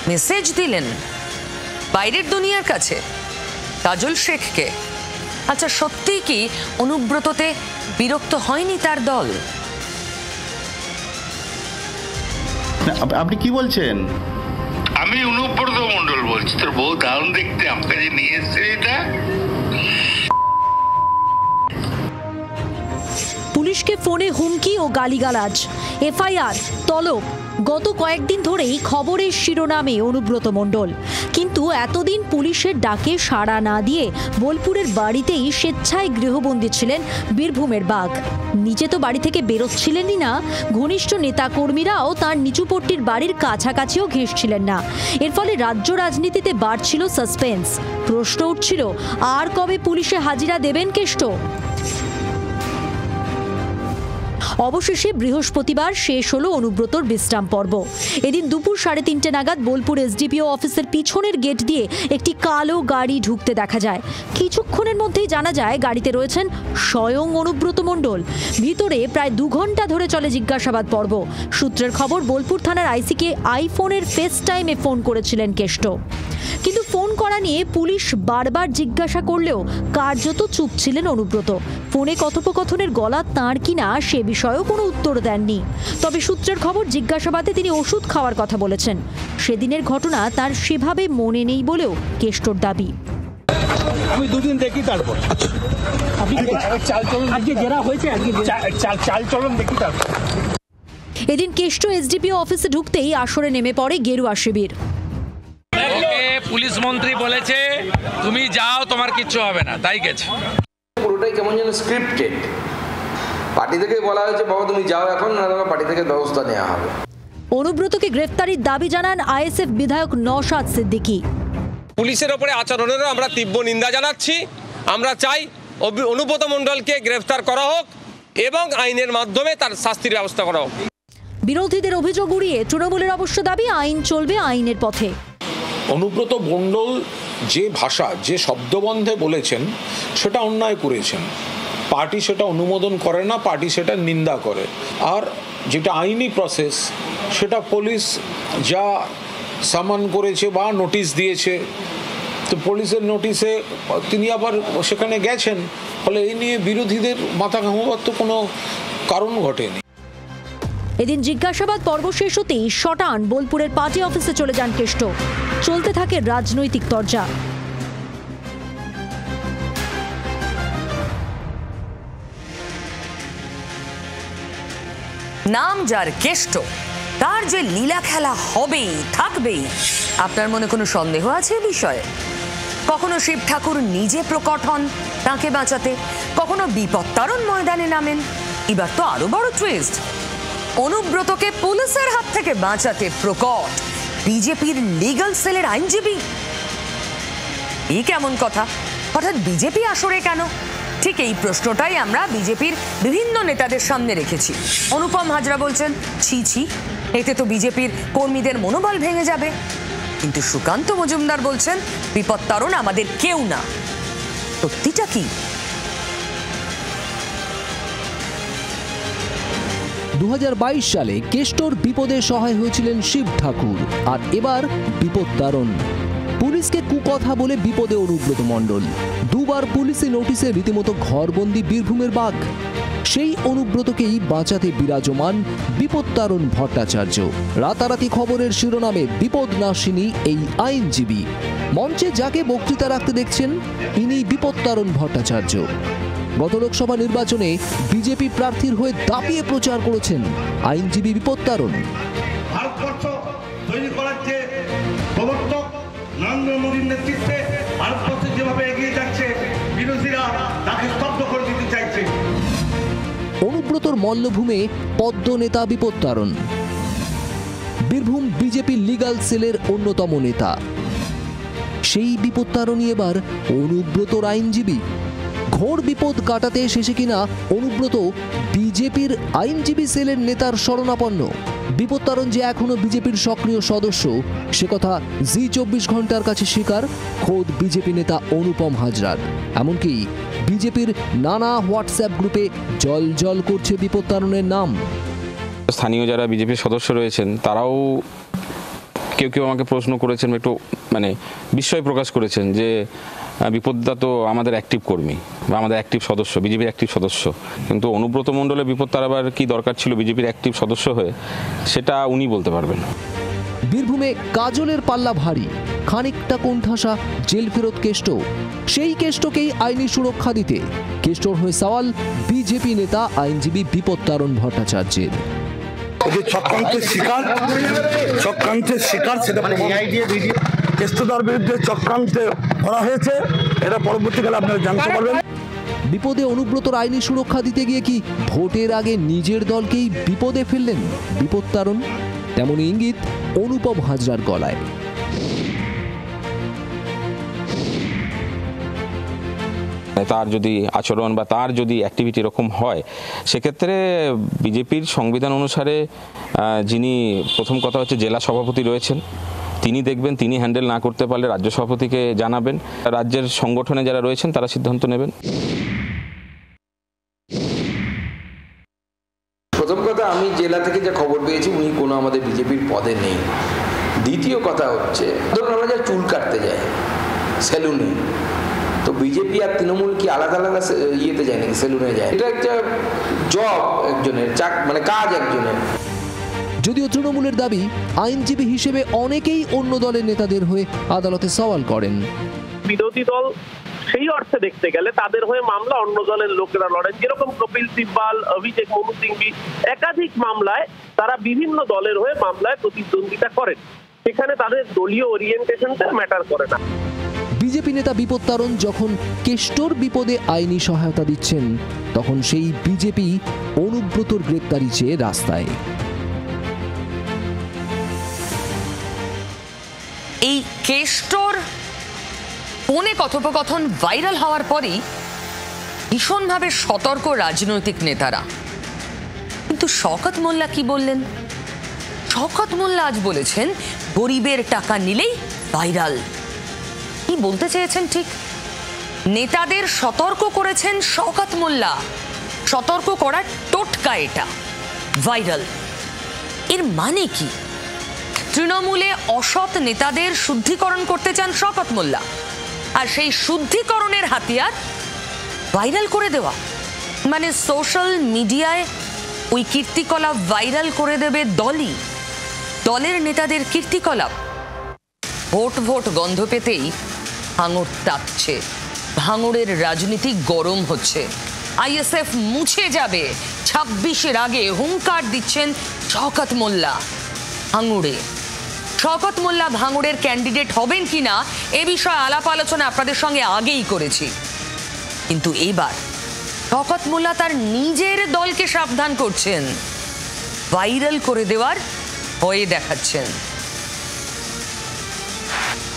মেসেজ দিলেন বাইরের দুনিয়ার কাছে, কাজল শেখকে। আচ্ছা, সত্যি কি অনুব্রততে বিরক্ত হয়নি তার দল? আপনি কি বলছেন? আমি অনুব্রত মণ্ডল বলছি। তোর বউ দারুণ দেখতে, আমাকে যে নিয়ে এসছে এটা। পুলিশকে ফোনে হুমকি ও গালিগালাজ, এফআইআর, তলব, গত কয়েকদিন ধরেই খবরের শিরোনামে অনুব্রত মণ্ডল, কিন্তু এতদিন পুলিশের ডাকে সাড়া না দিয়ে বোলপুরের বাড়িতেই স্বেচ্ছায় গৃহবন্দী ছিলেন বীরভূমের বাঘ। নিচে তো বাড়ি থেকে বেরোচ্ছিলেনই না, ঘনিষ্ঠ নেতাকর্মীরাও তার নিচুপট্টির বাড়ির কাছাকাছিও ঘেঁষছিলেন না। এর ফলে রাজ্য রাজনীতিতে বাড়ছিল সাসপেন্স। প্রশ্ন উঠছিল, আর কবে পুলিশে হাজিরা দেবেন কেষ্ট? অবশেষে বৃহস্পতিবার শেষ হলো অনুব্রতর বিশ্রাম পর্ব। এদিন দুপুর 3:30 নাগাদ বোলপুর এসডিপিও অফিসের পিছনের গেট দিয়ে একটি কালো গাড়ি ঢুকতে দেখা যায়। কিছুক্ষণের মধ্যেই জানা যায় গাড়িতে রয়েছেন স্বয়ং অনুব্রত মণ্ডল। ভিতরে প্রায় 2 ঘন্টা ধরে চলে জিজ্ঞাসাবাদ পর্ব। সূত্রের খবর, বোলপুর থানার আইসিকে আইফোনের ফেস টাইমে ফোন করেছিলেন কেষ্ট, কিন্তু ফোন করা নিয়ে পুলিশ বারবার জিজ্ঞাসা করলেও কার্যত চুপ ছিলেন অনুব্রত। ফোনে কথোপকথনের গলা তাঁর কিনা সে বিষয়েও কোনো উত্তর দেননি। তবে সূত্রের খবর, জিজ্ঞাসাবাদে তিনি ওষুধ খাওয়ার কথা বলেছেন। সেদিনের ঘটনা তার সেভাবে মনে নেই বলেও কেষ্টর দাবি। আমি 2 দিন দেখি, তারপর এদিন কেষ্ট এসডিপিও অফিসে ঢুকতেই আসরে নেমে পড়ে গেরুয়া শিবির। পুলিশ মন্ত্রী বলেছে তুমি যাও, তোমার কিচ্ছু হবে না, তাই গেছে। পুরোটাই কেমন যেন স্ক্রিপ্টেড। পার্টি থেকে বলা হয়েছে বাবা তুমি যাও এখন, না তোমার পার্টি থেকে ব্যবস্থা নেওয়া হবে। অনুব্রতকে গ্রেফতারির দাবি জানান আইএসএফ বিধায়ক নওশাদ সিদ্দিকী। পুলিশের ওপরে আচরণেরও আমরা তীব্র নিন্দা জানাচ্ছি। আমরা চাই অনুব্রত মণ্ডলকে গ্রেফতার করা হোক এবং আইনের মাধ্যমে তার শাস্তির ব্যবস্থা করা হোক। বিরোধীদের অভিযোগ উড়িয়ে তৃণমূলের অবশ্য দাবি, আইন চলবে আইনের পথে। অনুব্রত মণ্ডল যে ভাষা, যে শব্দবন্ধে বলেছেন সেটা অন্যায় করেছেন। পার্টি সেটা অনুমোদন করে না, পার্টি সেটা নিন্দা করে। আর যেটা আইনি প্রসেস, সেটা পুলিশ যা সামান করেছে বা নোটিশ দিয়েছে, তো পুলিশের নোটিশে তিনি আবার সেখানে গেছেন, ফলে এই নিয়ে বিরোধীদের মাথা ঘামাবার তো কোনো কারণ ঘটেনি। এদিন জিজ্ঞাসাবাদ পর্ব শেষ হতেই শটান বোলপুরের পার্টি অফিসে চলে যান কেষ্ট। চলতে থাকে রাজনৈতিক তরজা। নাম যার কেষ্ট, তার যে লীলা খেলা হবেই, থাকবেই, আপনার মনে কোনো সন্দেহ আছে এ বিষয়ে? কখনো শিব ঠাকুর নিজে প্রকট হন তাকে বাঁচাতে, কখনো বিপত্তারণ ময়দানে নামেন। এবার তো আরো বড় টুইস্ট, অনুব্রতকে পুলিশের হাত থেকে বাঁচাতে প্রকট বিজেপির লিগ্যাল সেলের আইনজীবী। এই কেমন কথা, হঠাৎ বিজেপি আসরে কেন? ঠিক এই প্রশ্নটাই আমরা বিজেপির বিভিন্ন নেতাদের সামনে রেখেছি। অনুপম হাজরা বলছেন, ছি ছি, এতে তো বিজেপির কর্মীদের মনোবল ভেঙে যাবে। কিন্তু সুকান্ত মজুমদার বলছেন, বিপত্তারণ আমাদের কেউ না। সত্যিটা কি? 2022 সালে কেষ্টর বিপদে সহায় হয়েছিলেন শিব ঠাকুর, আর এবার বিপত্তারণ। পুলিশকে কুকথা বলে বিপদে অনুব্রত মণ্ডল। 2 বার পুলিশি নোটিশে রীতিমতো ঘরবন্দি বীরভূমের বাঘ। সেই অনুব্রতকেই বাঁচাতে বিরাজমান বিপত্তারণ ভট্টাচার্য। রাতারাতি খবরের শিরোনামে বিপদনাশিনী এই আইনজীবী। মঞ্চে যাকে বক্তৃতা রাখতে দেখছেন, ইনি বিপত্তারণ ভট্টাচার্য। গত লোকসভা নির্বাচনে বিজেপি প্রার্থীর হয়ে দাপিয়ে প্রচার করেছেন আইনজীবী বিপত্তারণ। ভারতবর্ষ তৈরি করার যে প্রবর্তক নরেন্দ্র মোদীর নেতৃত্বে ভারতবর্ষ যেভাবে এগিয়ে যাচ্ছে, বিরোধীরা তাকে স্তব্ধ করে দিতে চাইছে। অনুব্রতর মল্লভূমে পদ্ম নেতা বিপত্তারণ, বীরভূম বিজেপি লিগ্যাল সেলের অন্যতম নেতা। সেই বিপত্তারণই এবার অনুব্রতর আইনজীবী। ঘোর বিপদ কাটাতে শেষে কিনা অনুব্রত বিজেপির আইনজীবী সেলের নেতার শরণাপন্ন। বিপত্তারণ যে এখনো বিজেপির সক্রিয় সদস্য, সে কথা জি 24 ঘন্টার কাছে স্বীকার খোদ বিজেপি নেতা অনুপম হাজরার। এমনকি বিজেপির নানা হোয়াটসঅ্যাপ গ্রুপে জল জল করছে বিপত্তারণের নাম। স্থানীয় যারা বিজেপির সদস্য রয়েছেন তারাও কেউ কেউ আমাকে প্রশ্ন করেছেন, একটু বিস্ময় প্রকাশ করেছেন যে বিপদদা তো আমাদের অ্যাক্টিভ কর্মী বা আমাদের অ্যাক্টিভ সদস্য, বিজেপির অ্যাক্টিভ সদস্য, কিন্তু অনুব্রত মণ্ডলের বিপত্তার আবার কি দরকার ছিল বিজেপির অ্যাক্টিভ সদস্য হয়ে, সেটা উনি বলতে পারবেন। বীরভূমে কাজলের পাল্লা ভারী, খানিকটা কোণঠাসা জেল ফেরত কেষ্ট। সেই কেষ্টকেই আইনি সুরক্ষা দিতে কেষ্টর হয়ে সওয়াল বিজেপি নেতা আইনজীবী বিপত্তারণ ভট্টাচার্যের। যে চক্রান্তের শিকার সেটা কেষ্টদার বিরুদ্ধে চক্রান্তে করা হয়েছে, এটা পরবর্তীকালে আপনারা জানতে পারবেন। বিপদে অনুব্রতর আইনি সুরক্ষা দিতে গিয়ে কি ভোটের আগে নিজের দলকেই বিপদে ফেললেন বিপত্তারণ? তেমনই ইঙ্গিত অনুপম হাজরার গলায়। তার যদি আচরণ বা তার যদি অ্যাক্টিভিটি এরকম হয়, সেক্ষেত্রে বিজেপির সংবিধান অনুসারে যিনি প্রথম কথা হচ্ছে জেলা সভাপতি রয়েছেন, তিনি দেখবেন, তিনি হ্যান্ডেল না করতে পারলে রাজ্য সভাপতিকে জানাবেন, রাজ্যের সংগঠনে যারা রয়েছেন তারা সিদ্ধান্ত নেবেন। প্রথম কথা, আমি জেলা থেকে যে খবর পেয়েছি উনি কোনো আমাদের বিজেপির পদে নেই। দ্বিতীয় কথা হচ্ছে, ধরুন আমরা যা চুল কাটতে যাই সেলুনে, তো বিজেপি আর তৃণমূল কি আলাদা আলাদা ইয়েতে যায় নাকি, সেলুনে যায়? এটা একটা জব একজনের, মানে কাজ একজনের। যদিও তৃণমূলের দাবি, আইনজীবী হিসেবে অনেকেই অন্য দলের নেতাদের হয়ে আদালতে সওয়াল করেন। বিরোধী দল সেই অর্থে দেখতে গেলে তাদের হয়ে মামলা অন্য দলের লোকেরা লড়েন, যেরকম কপিল সিব্বাল, অভিষেক মনু সিংভি একাধিক মামলায় তারা বিভিন্ন দলের হয়ে মামলায় প্রতিদ্বন্দ্বিতা করেন। সেখানে তাদের দলীয় ওরিয়েন্টেশনটা ম্যাটার করে না। বিজেপি নেতা বিপত্তারণ যখন কেষ্টর বিপদে আইনি সহায়তা দিচ্ছেন, তখন সেই বিজেপি অনুব্রতর গ্রেপ্তারি চেয়ে রাস্তায়। এই কেষ্টর ফোনে কথোপকথন ভাইরাল হওয়ার পরেই ভীষণভাবে সতর্ক রাজনৈতিক নেতারা। কিন্তু শওকত মোল্লা কি বললেন? শওকত মোল্লা আজ বলেছেন গরিবের টাকা নিলেই ভাইরাল। কি বলতে চেয়েছেন ঠিক? নেতাদের সতর্ক করেছেন শওকত মোল্লা। সতর্ক করার টোটকা এটা, ভাইরাল। এর মানে কি? তৃণমূলে অসৎ নেতাদের শুদ্ধিকরণ করতে চান শওকত মোল্লা, আর সেই শুদ্ধিকরণের হাতিয়ার ভাইরাল করে দেওয়া। মানে সোশ্যাল মিডিয়ায় ওই কীর্তিকলাপ ভাইরাল করে দেবে দলই, দলের নেতাদের কীর্তিকলাপ। ভোট গন্ধ পেতেই ভাঙড় তাপছে, ভাঙড়ের রাজনীতি গরম হচ্ছে। আইএসএফ মুছে যাবে 26-এর আগে হুঙ্কার দিচ্ছেন শওকত মোল্লা। ভাঙড়ে শওকত মোল্লা ভাঙড়ের ক্যান্ডিডেট হবেন কিনা এ বিষয়ে আলাপ আলোচনা আপনাদের সঙ্গে আগেই করেছি, কিন্তু এবার শওকত মোল্লা তার নিজের দলকে সাবধান করছেন, ভাইরাল করে দেওয়ার ভয় দেখাচ্ছেন।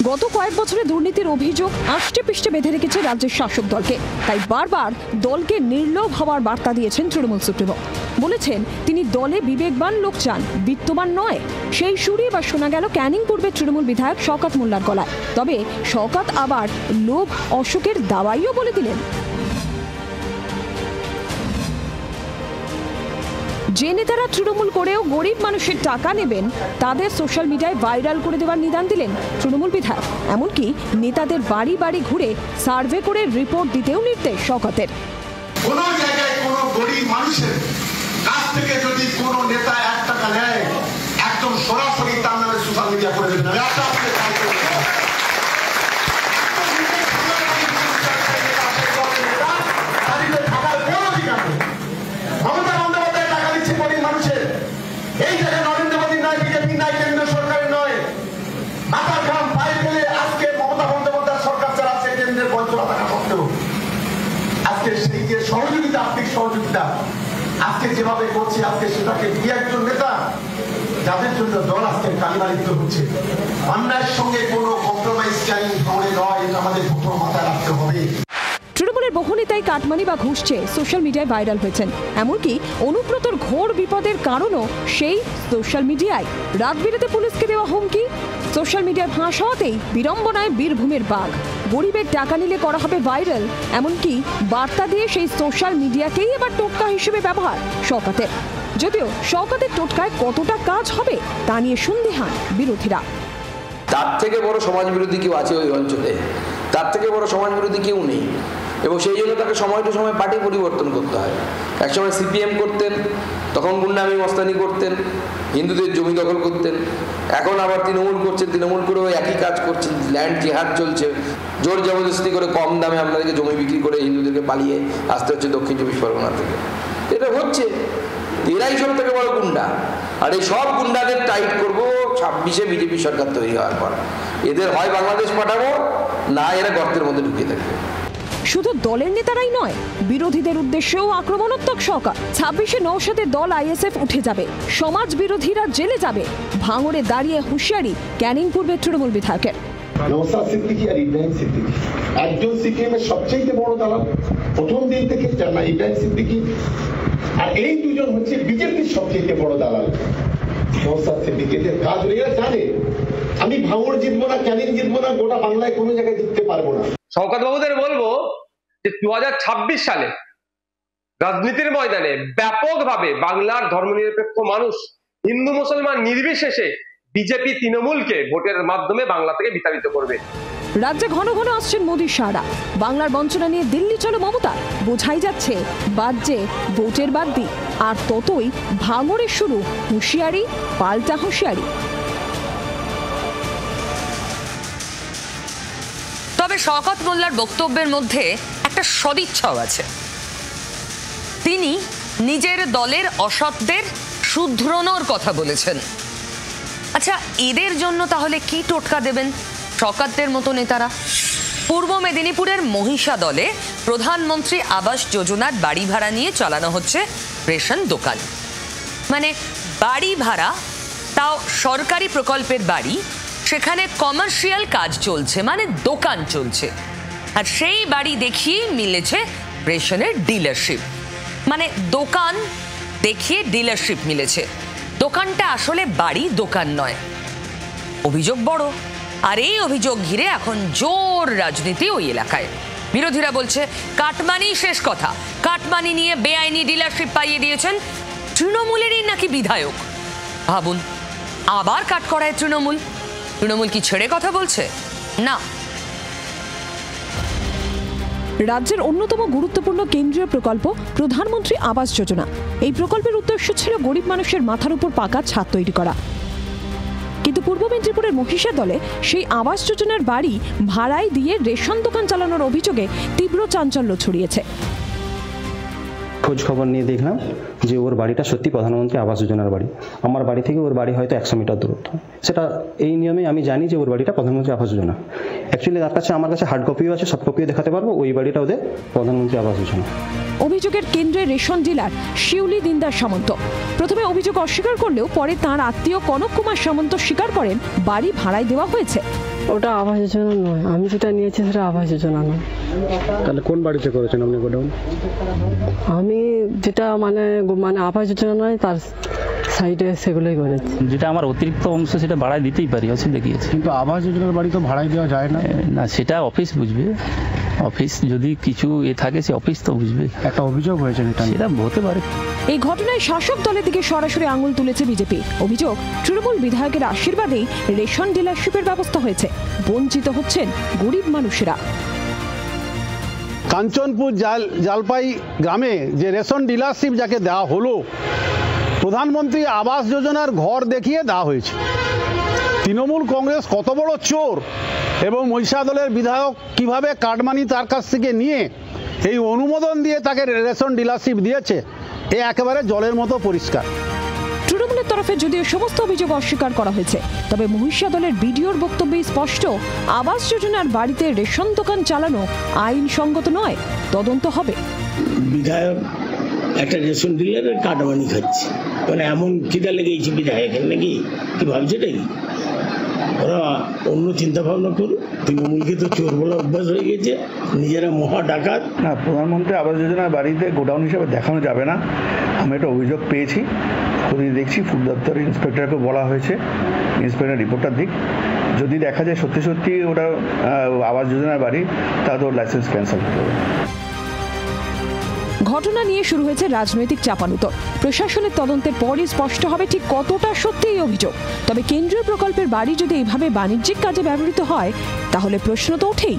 গত কয়েক বছরে দুর্নীতির অভিযোগ আষ্টে পৃষ্ঠে বেঁধে রেখেছে রাজ্যের শাসক দলকে, তাই বারবার দলকে নির্লোভ হওয়ার বার্তা দিয়েছেন তৃণমূল সুপ্রিমো। বলেছেন তিনি দলে বিবেকবান লোক চান, বিত্তবান নয়। সেই সুরই এবার শোনা গেল ক্যানিং পূর্বের তৃণমূল বিধায়ক শওকত মোল্লার গলায়। তবে শওকত আবার লোভ অসুখের দাওয়াইও বলে দিলেন। যে নেতারা তৃণমূল করেও গরিব মানুষের টাকা নেবেন, তাদের সোশ্যাল মিডিয়ায় ভাইরাল করে দেওয়ার নিদান দিলেন তৃণমূল বিধায়ক। এমনকি নেতাদের বাড়ি বাড়ি ঘুরে সার্ভে করে রিপোর্ট দিতেও নির্দেশ শওকতের। কোন জায়গায় কোন গরিব মানুষের কাছ থেকে যদি কোন নেতা 1 টাকা নেয়, একদম সরাসরি তার নামে সোশ্যাল মিডিয়া করে দেবেন। এই জায়গায় নরেন্দ্র মোদী নয়, বিজেপি নয়, কেন্দ্র সরকারের নয়, মাথার ঘাম পায়ে ফেলে আজকে মমতা বন্দ্যোপাধ্যায় সরকার চালাচ্ছে কেন্দ্রের 50 টাকা সত্ত্বেও। আজকে সেই যে সহযোগিতা, আর্থিক সহযোগিতা আজকে যেভাবে করছে, আজকে সেটাকে দুই একজন নেতা যাদের জন্য দল আজকে কালিমালিপ্ত হচ্ছে, অন্যায়ের সঙ্গে কোনো কম্প্রোমাইজ চাই করে নয়, এটা আমাদের প্রথম মাথায় রাখতে হবে। তৃণমূলের বহু নেতাই কাটমানি বা ঘুষ চেয়ে সোশ্যাল মিডিয়ায় ভাইরাল হয়েছেন। এমনকি অনুব্রতর ঘোর বিপদের কারণও সেই সোশ্যাল মিডিয়ায়। রাত বিরেতে পুলিশকে দেওয়া হুমকি, সোশ্যাল মিডিয়ায় ফাঁস হওয়াতেই বিড়ম্বনায় বীরভূমের বাঘ। গরিবের টাকা নিলে করা হবে ভাইরাল, এমনকি বার্তা দিয়ে সেই সোশ্যাল মিডিয়াকেই এবার টোটকা হিসেবে ব্যবহার শওকতের। যদিও শওকতের টোটকায় কতটা কাজ হবে তা নিয়ে সন্দিহান বিরোধীরা। তার থেকে বড় সমাজ বিরোধী কেউ আছে ওই অঞ্চলে? তার থেকে বড় সমাজ বিরোধী কেউ নেই। এবং সেই জন্য তাকে সময় টু সময় পার্টি পরিবর্তন করতে হয়। একসময় সিপিএম করতেন, তখন গুন্ডামি মস্তানি করতেন, হিন্দুদের জমি দখল করতেন। এখন আবার তৃণমূল করছেন, তৃণমূল করেও একই কাজ করছেন। ল্যান্ড জিহাদ চলছে, জোর জবরদস্তি করে কম দামে আপনাদেরকে জমি বিক্রি করে হিন্দুদেরকে পালিয়ে আসতে হচ্ছে দক্ষিণ 24 পরগনা থেকে। এটা হচ্ছে, এরাই সব থেকে বড় গুন্ডা। আর এই সব গুন্ডাদের টাইট করব 26-এ বিজেপি সরকার তৈরি হওয়ার পর। এদের হয় বাংলাদেশ পাঠাবো, না এরা গর্তের মধ্যে ঢুকিয়ে থাকবে। শুধু দলের নেতারাই নয়, বিরোধীদের উদ্দেশ্যেও আক্রমণাত্মক সরকার। 26-এ নওশাদের দল আইএসএফ উঠে যাবে, সমাজ বিরোধীরা জেলে যাবে, ভাঙড়ে দাঁড়িয়ে হুঁশিয়ারি ক্যানিং পূর্বের তৃণমূল বিধায়কের। নওশাদ সিদ্দিকী আর ইব্রাহিম সিদ্দিকী একজন সিপিএমের সবচেয়ে বড় দালাল প্রথম দিন থেকে জানা, ইব্রাহিম সিদ্দিকী, আর এই দুজন হচ্ছে বিজেপির সবচেয়ে বড় দালাল। নওশাদ সিদ্দিকী এদের কাজ এরা জানে আমি ভাঙড় জিতবো না, ক্যানিং জিতবো না, গোটা বাংলায় কোনো জায়গায় জিততে পারবো না। শওকত বাবুদের বলবো যে 2026 সালে রাজনীতির ময়দানে ব্যাপকভাবে বাংলার ধর্মনিরপেক্ষ মানুষ, হিন্দু মুসলমান নির্বিশেষে বিজেপি তৃণমূলকে ভোটের মাধ্যমে বাংলা থেকে বিতাড়িত করবে। রাজ্যে ঘন ঘন আসছেন মোদীর সাড়া। বাংলার বঞ্চনা নিয়ে দিল্লি চলো মমতা, বোঝাই যাচ্ছে বাজছে ভোটের বাদ্যি। আর ততই ভাঙড়ের শুরু হুঁশিয়ারি, পাল্টা হুঁশিয়ারি। তবে শওকত মোল্লার বক্তব্যের মধ্যে একটা সদিচ্ছাও আছে। তিনি নিজের দলের অসৎদের শুধরানোর কথা বলেছেন। আচ্ছা, এদের জন্য তাহলে কি টোটকা দেবেন শওকতের মতো নেতারা? পূর্ব মেদিনীপুরের মহিষা দলে প্রধানমন্ত্রী আবাস যোজনার বাড়ি ভাড়া নিয়ে চালানো হচ্ছে রেশন দোকান। মানে বাড়ি ভাড়া, তাও সরকারি প্রকল্পের বাড়ি, সেখানে কমার্শিয়াল কাজ চলছে, মানে দোকান চলছে। আর সেই বাড়ি দেখিয়ে মিলেছে রেশনের ডিলারশিপ। মানে দোকান দেখিয়ে ডিলারশিপ মিলেছে, দোকানটা আসলে বাড়ি দোকান নয়। অভিযোগ বড়, আর এই অভিযোগ ঘিরে এখন জোর রাজনীতি ওই এলাকায়। বিরোধীরা বলছে কাটমানি শেষ কথা, কাটমানি নিয়ে বেআইনি ডিলারশিপ পাইয়ে দিয়েছেন তৃণমূলেরই নাকি বিধায়ক। ভাবুন, আবার কাঠকড়ায় তৃণমূল। তৃণমূল কি ছেড়ে কথা বলছে? না। রাজ্যের অন্যতম গুরুত্বপূর্ণ কেন্দ্রীয় প্রকল্প প্রধানমন্ত্রী আবাস যোজনা। এই প্রকল্পের উদ্দেশ্য ছিল গরিব মানুষের মাথার উপর পাকা ছাদ তৈরি করা। কিন্তু পূর্ব মেদিনীপুরের মহিষা দলে সেই আবাস যোজনার বাড়ি ভাড়ায় দিয়ে রেশন দোকান চালানোর অভিযোগে তীব্র চাঞ্চল্য ছড়িয়েছে। খোঁজ খবর নিয়ে দেখলাম যে ওর বাড়িটা সত্যি প্রধানমন্ত্রী আবাস যোজনার বাড়ি। আমার বাড়ি থেকে ওর বাড়ি হয়তো 100 মিটার দূরত্ব। সেটা এই নিয়মে আমি জানি যে ওর বাড়িটা প্রধানমন্ত্রী আবাস যোজনা। অ্যাকচুয়ালি তার কাছে আমার কাছে হার্ড কপিও আছে, সফট কপিও দেখাতে পারবো। ওই বাড়িটা ওদের প্রধানমন্ত্রী আবাস যোজনা। অভিযোগের কেন্দ্রে রেশন ডিলার শিউলি দিনদার সামন্ত। প্রথমে অভিযোগ অস্বীকার করলেও পরে তাঁর আত্মীয় কনক কুমার সামন্ত স্বীকার করেন বাড়ি ভাড়ায় দেওয়া হয়েছে। ওটা আবাস যোজনা নয়, আমি যেটা নিয়েছি সেটা আবাস যোজনা নয়। তাহলে কোন বাড়িতে করেছেন আপনি গোডাউন? আমি যেটা মানে আবাস যোজনা নয় তার সাইডে সেগুলোই করেছি। যেটা আমার অতিরিক্ত অংশ সেটা ভাড়ায় দিতেই পারি, অসুবিধা কি আছে? কিন্তু আবাস যোজনার বাড়ি তো ভাড়ায় দেওয়া যায় না। না, সেটা অফিস বুঝবে। অফিস যদি কিছু থাকে সে অফিস তো বুঝবে। একটা অভিযোগ হয়েছে, সেটা হতে পারে। এই ঘটনায় শাসক দলের দিকে সরাসরি আঙুল তুলেছে বিজেপি। অভিযোগ, তৃণমূল বিধায়কের আশীর্বাদেই রেশন ডিলারশিপের ব্যবস্থা হয়েছে, বঞ্চিত হচ্ছেন গরিব মানুষেরা। কাঞ্চনপুর জালপাই গ্রামে যে রেশন ডিলারশিপ যাকে দেওয়া হলো, প্রধানমন্ত্রী আবাস যোজনার ঘর দেখিয়ে দেওয়া হয়েছে। তৃণমূল কংগ্রেস কত বড় চোর এবং মহিষা দলের বিধায়ক কিভাবে কাটমানি তার কাছ থেকে নিয়ে এই অনুমোদন দিয়ে তাকে রেশন ডিলারশিপ দিয়েছে, এ একেবারে জলের মতো পরিষ্কার। তৃণমূলের তরফে যদিও সমস্ত অভিযোগ অস্বীকার করা হয়েছে, তবে মহিষা দলের বিডিওর বক্তব্যে স্পষ্ট আবাস যোজনার বাড়িতে রেশন দোকান চালানো আইনসঙ্গত নয়, তদন্ত হবে। বিধায়ক একটা রেশন ডিলারের কাটমানি খাচ্ছে, মানে এমন খিদা লেগেছে বিধায়কের নাকি? কি ভাবছে নাকি? ওরা অন্য চিন্তা ভাবনা করুক। তৃণমূলকে তো চোর বলা অভ্যাস হয়ে গেছে, নিজেরা মহা ডাকাত। না, প্রধানমন্ত্রী আবাস যোজনার বাড়িতে গোডাউন হিসেবে দেখানো যাবে না। আমি একটা অভিযোগ পেয়েছি, খতিয়ে দেখছি। ফুড দপ্তরের ইন্সপেক্টরকে বলা হয়েছে ইন্সপেক্টর রিপোর্টটা দিক। যদি দেখা যায় সত্যি সত্যি ওটা আবাস যোজনার বাড়ি, তাহলে ওর লাইসেন্স ক্যান্সেল হতে হবে। ঘটনা নিয়ে শুরু হয়েছে রাজনৈতিক চাপানুতর। প্রশাসনের তদন্তের পরই স্পষ্ট হবে ঠিক কতটা সত্যি এই অভিযোগ। তবে কেন্দ্রীয় প্রকল্পের বাড়ি যদি এইভাবে বাণিজ্যিক কাজে ব্যবহৃত হয়, তাহলে প্রশ্ন তো ওঠেই।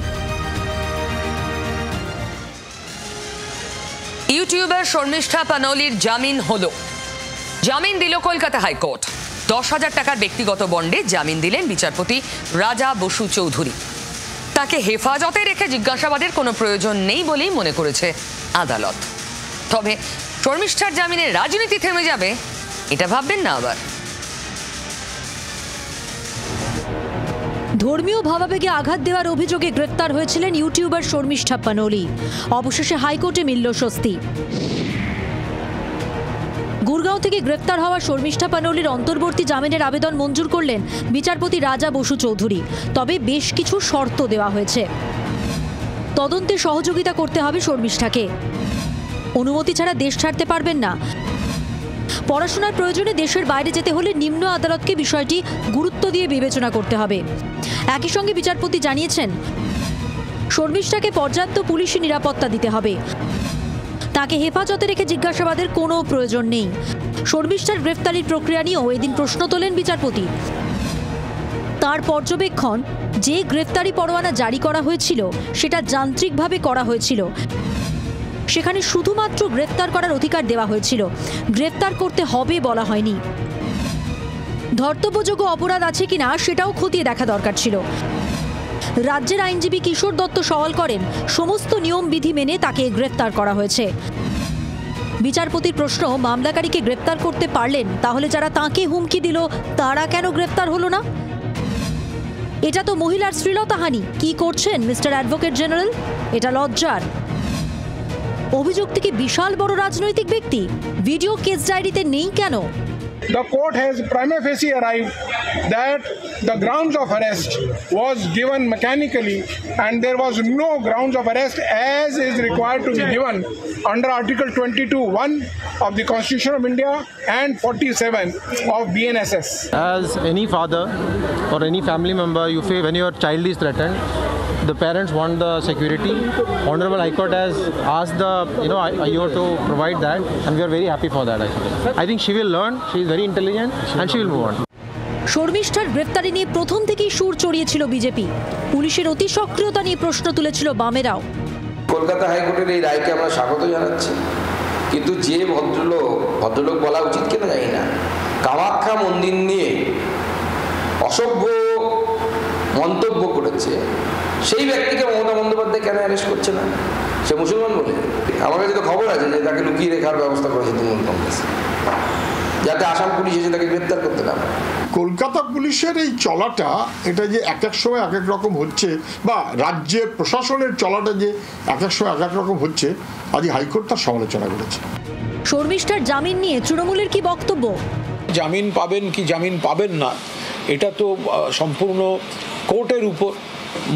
ইউটিউবার শর্মিষ্ঠা পানৌলির জামিন হলো। জামিন দিল কলকাতা হাইকোর্ট। 10,000 টাকার ব্যক্তিগত বন্ডে জামিন দিলেন বিচারপতি রাজা বসু চৌধুরী। তাকে হেফাজতে রেখে জিজ্ঞাসাবাদের কোনো প্রয়োজন নেই বলেই মনে করেছে আদালত। তবে শর্মিষ্ঠার জামিনে রাজনীতি থেমে যাবে এটা ভাববেন না আবার। ধর্মীয় ভাবাবেগে আঘাত দেওয়ার অভিযোগে গ্রেফতার হয়েছিলেন ইউটিউবার শর্মিষ্ঠা পানোলি। অবশেষে হাইকোর্টে মিলল স্বস্তি। গুরগাঁও থেকে গ্রেফতার হওয়া শর্মিষ্ঠা পানোলির অন্তর্বর্তী জামিনের আবেদন মঞ্জুর করলেন বিচারপতি রাজা বসু চৌধুরী। তবে বেশ কিছু শর্ত দেওয়া হয়েছে। তদন্তে সহযোগিতা করতে হবে শর্মিষ্ঠাকে, অনুমতি ছাড়া দেশ ছাড়তে পারবেন না, পড়াশোনার প্রয়োজনে দেশের বাইরে যেতে হলে নিম্ন আদালতকে বিষয়টি গুরুত্ব দিয়ে বিবেচনা করতে হবে। একই সঙ্গে বিচারপতি জানিয়েছেন শর্মিষ্ঠাকে পর্যাপ্ত পুলিশি নিরাপত্তা দিতে হবে, তাকে হেফাজতে রেখে জিজ্ঞাসাবাদের কোনো প্রয়োজন নেই। শর্মিষ্ঠার গ্রেফতারির প্রক্রিয়া নিয়েও এদিন প্রশ্ন তোলেন বিচারপতি। তার পর্যবেক্ষণ, যে গ্রেফতারি পরোয়ানা জারি করা হয়েছিল সেটা যান্ত্রিকভাবে করা হয়েছিল। সেখানে শুধুমাত্র গ্রেফতার করার অধিকার দেওয়া হয়েছিল, গ্রেফতার করতে হবে বলা হয়নি। ধর্তব্যযোগ্য অপরাধ আছে কিনা সেটাও খতিয়ে দেখা দরকার ছিল। রাজ্যের আইনজীবী কিশোর দত্ত সওয়াল করেন, সমস্ত নিয়ম বিধি মেনে তাকে গ্রেফতার করা হয়েছে। বিচারপতির প্রশ্ন, মামলাকারীকে গ্রেফতার করতে পারলেন, তাহলে যারা তাকে হুমকি দিল তারা কেন গ্রেফতার হলো না? এটা তো মহিলার শ্লীলতাহানি। কি করছেন মিস্টার অ্যাডভোকেট জেনারেল? এটা লজ্জার। অভিযুক্ত কি বিশাল বড় রাজনৈতিক ব্যক্তি? ভিডিও কেস ডায়েরিতে নেই কেন? The court has prima facie arrived that the grounds of arrest was given mechanically and there was no grounds of arrest as is required to be given under Article 22(1) of the Constitution of India and 47 of BNSS. As any father or any family member, you feel when your child is threatened, the parents want the security. Honorable High Court has asked the IO to provide that, and we are very happy for that. Actually, I think she will learn. She is very intelligent, and she will move on. শর্মিষ্ঠার গ্রেফতারি নিয়ে প্রথম থেকেই সুর চড়িয়েছিল BJP. পুলিশের অতি সক্রিয়তা নিয়ে প্রশ্ন তুলেছিল বামেরাও। কলকাতা হাইকোর্টের এই রায়কে আমরা স্বাগত জানাচ্ছি, কিন্তু যে ভদ্রলোক বলা উচিত কিনা জানি না, কামাখ্যা মন্দির নিয়ে অসভ্য মন্তব্য করেছে সেই ব্যক্তিকে মমতা বন্দ্যোপাধ্যায় কেন অ্যারেস্ট করছে না? সে মুসলমান বলে? আমার কাছে তো খবর আছে যে তাকে লুকিয়ে রেখার ব্যবস্থা করেছে তৃণমূল কংগ্রেস, যাতে আসাম পুলিশ এসে তাকে গ্রেপ্তার করতে না পারে। কলকাতা পুলিশের এই চলাটা, এটা যে এক এক সময় এক এক রকম হচ্ছে, বা রাজ্যের প্রশাসনের চলাটা যে এক এক সময় এক এক রকম হচ্ছে, আজ হাইকোর্ট তার সমালোচনা করেছে। শর্মিষ্ঠার জামিন নিয়ে তৃণমূলের কি বক্তব্য? জামিন পাবেন কি জামিন পাবেন না, এটা তো সম্পূর্ণ কোর্টের উপর।